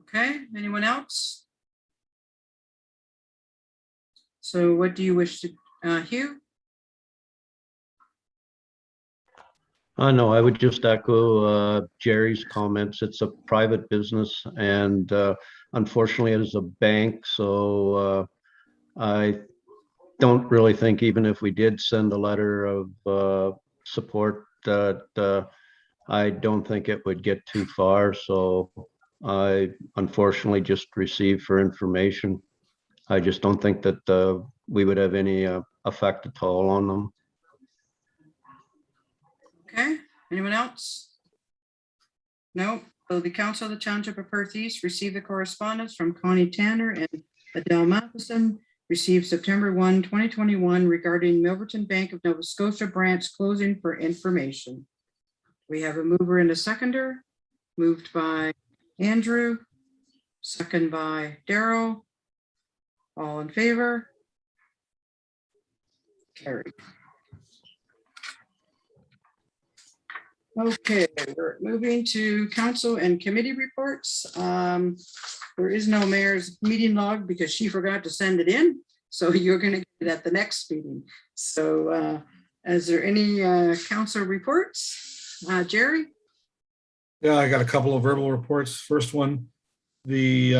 Okay, anyone else? So what do you wish to, Hugh? No, I would just echo Jerry's comments. It's a private business, and unfortunately, it is a bank. So I don't really think, even if we did send a letter of support, that I don't think it would get too far. So I unfortunately just received for information. I just don't think that we would have any effect at all on them. Okay, anyone else? No. So the Council of the Township of Perth East received the correspondence from Connie Tanner and Adele Matheson, received September 1, 2021, regarding Milverton Bank of Nova Scotia branch closing for information. We have a mover and a seconder. Moved by Andrew, second by Daryl. All in favor? Carried. Okay, we're moving to council and committee reports. There is no mayor's meeting log because she forgot to send it in. So you're going to get it at the next meeting. So is there any council reports? Jerry? Yeah, I got a couple of verbal reports. First one, the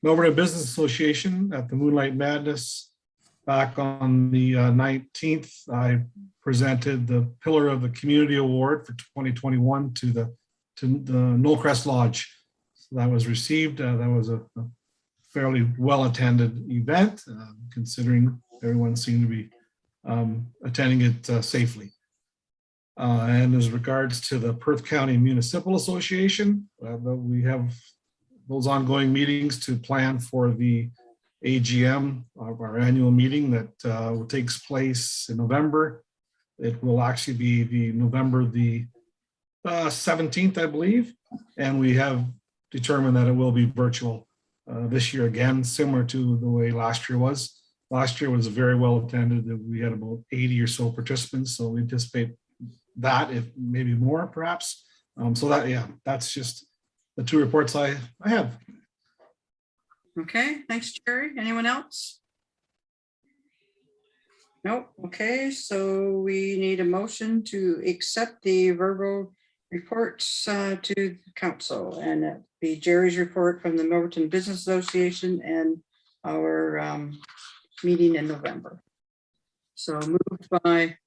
Melbourne Business Association at the Moonlight Madness back on the 19th, I presented the Pillar of the Community Award for 2021 to the Knollcrest Lodge. So that was received. That was a fairly well-attended event, considering everyone seemed to be attending it safely. And as regards to the Perth County Municipal Association, we have those ongoing meetings to plan for the AGM of our annual meeting that takes place in November. It will actually be the November the 17th, I believe, and we have determined that it will be virtual this year again, similar to the way last year was. Last year was very well attended. We had about 80 or so participants, so we anticipate that, if maybe more perhaps, So that, yeah, that's just the two reports I have. Okay, thanks, Jerry. Anyone else? Nope. Okay, so we need a motion to accept the verbal reports to the council, and that'd be Jerry's report from the Milverton Business Association and our meeting in November. So moved by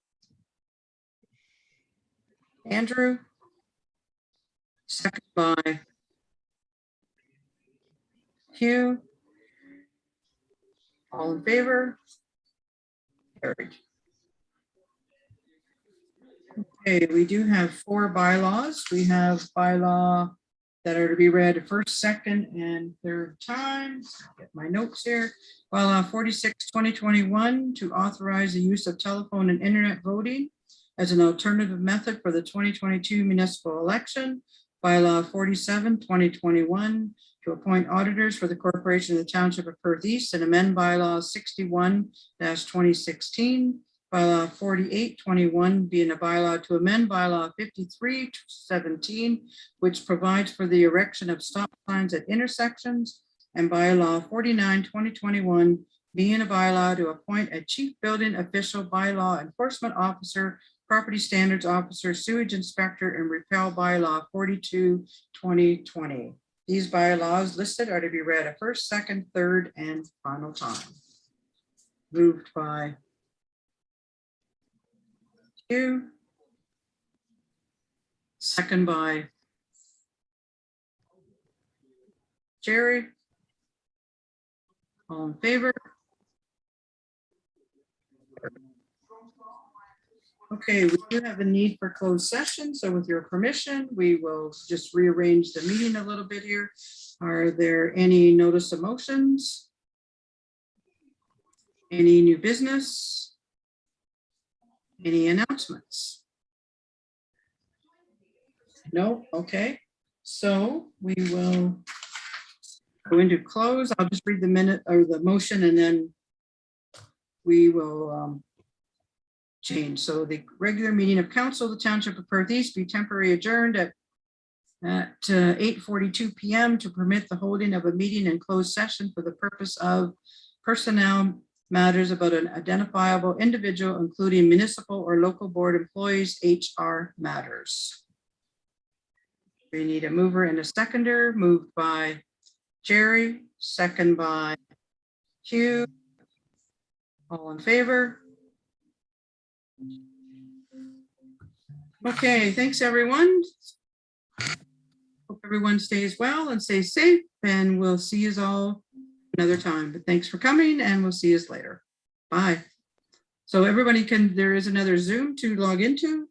Andrew, second by Hugh. All in favor? Carried. Okay, we do have 4 bylaws. We have bylaw that are to be read first, second, and third times. Get my notes here. Bylaw 46, 2021, to authorize the use of telephone and internet voting as an alternative method for the 2022 municipal election. Bylaw 47, 2021, to appoint auditors for the corporation of the Township of Perth East and amend bylaw 61-2016. Bylaw 4821 being a bylaw to amend bylaw 5317, which provides for the erection of stop signs at intersections, and bylaw 49-2021 being a bylaw to appoint a chief building official, bylaw enforcement officer, property standards officer, sewage inspector, and repeal bylaw 42-2020. These bylaws listed are to be read a first, second, third, and final time. Moved by Hugh. Second by Jerry. All in favor? Okay, we do have a need for closed session, so with your permission, we will just rearrange the meeting a little bit here. Are there any notice of motions? Any new business? Any announcements? No, okay. So we will go into close. I'll just read the minute or the motion and then we will change. So the regular meeting of council of the Township of Perth East be temporarily adjourned at 8:42 p.m. to permit the holding of a meeting in closed session for the purpose of personnel matters about an identifiable individual, including municipal or local board employees, HR matters. We need a mover and a seconder. Moved by Jerry, second by Hugh. All in favor? Okay, thanks everyone. Hope everyone stays well and stays safe, and we'll see you all another time. But thanks for coming, and we'll see you later. Bye. So everybody there is another Zoom to log into.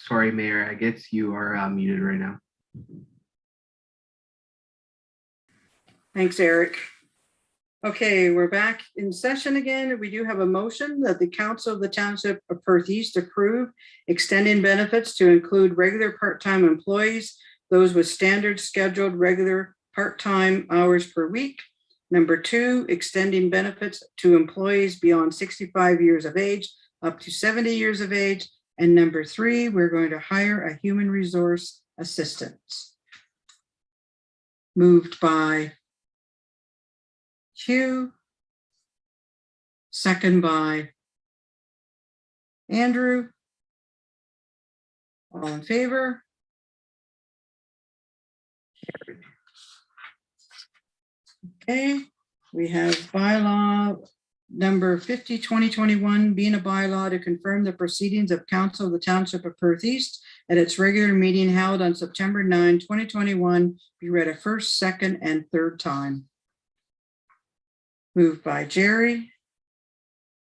sorry, Mayor Agats, you are muted right now. Thanks, Eric. Okay, we're back in session again. We do have a motion that the Council of the Township of Perth East approve extending benefits to include regular part-time employees, those with standard scheduled regular part-time hours per week. Number 2, extending benefits to employees beyond 65 years of age up to 70 years of age. And number 3, we're going to hire a human resource assistant. Moved by Hugh, second by Andrew. All in favor? Carried. Okay, we have bylaw number 50, 2021, being a bylaw to confirm the proceedings of Council of the Township of Perth East at its regular meeting held on September 9, 2021, be read a first, second, and third time. Moved by Jerry,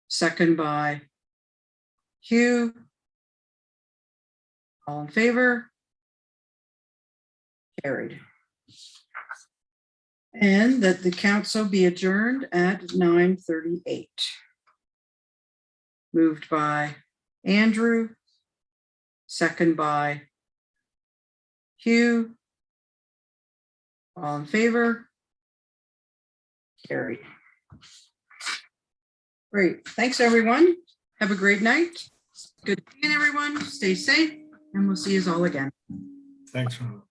second by Hugh. All in favor? Carried. And that the council be adjourned at 9:38. Moved by Andrew, second by Hugh. All in favor? Carried. Great. Thanks, everyone. Have a great night. Good seeing everyone. Stay safe, and we'll see you all again. Thanks, Ron.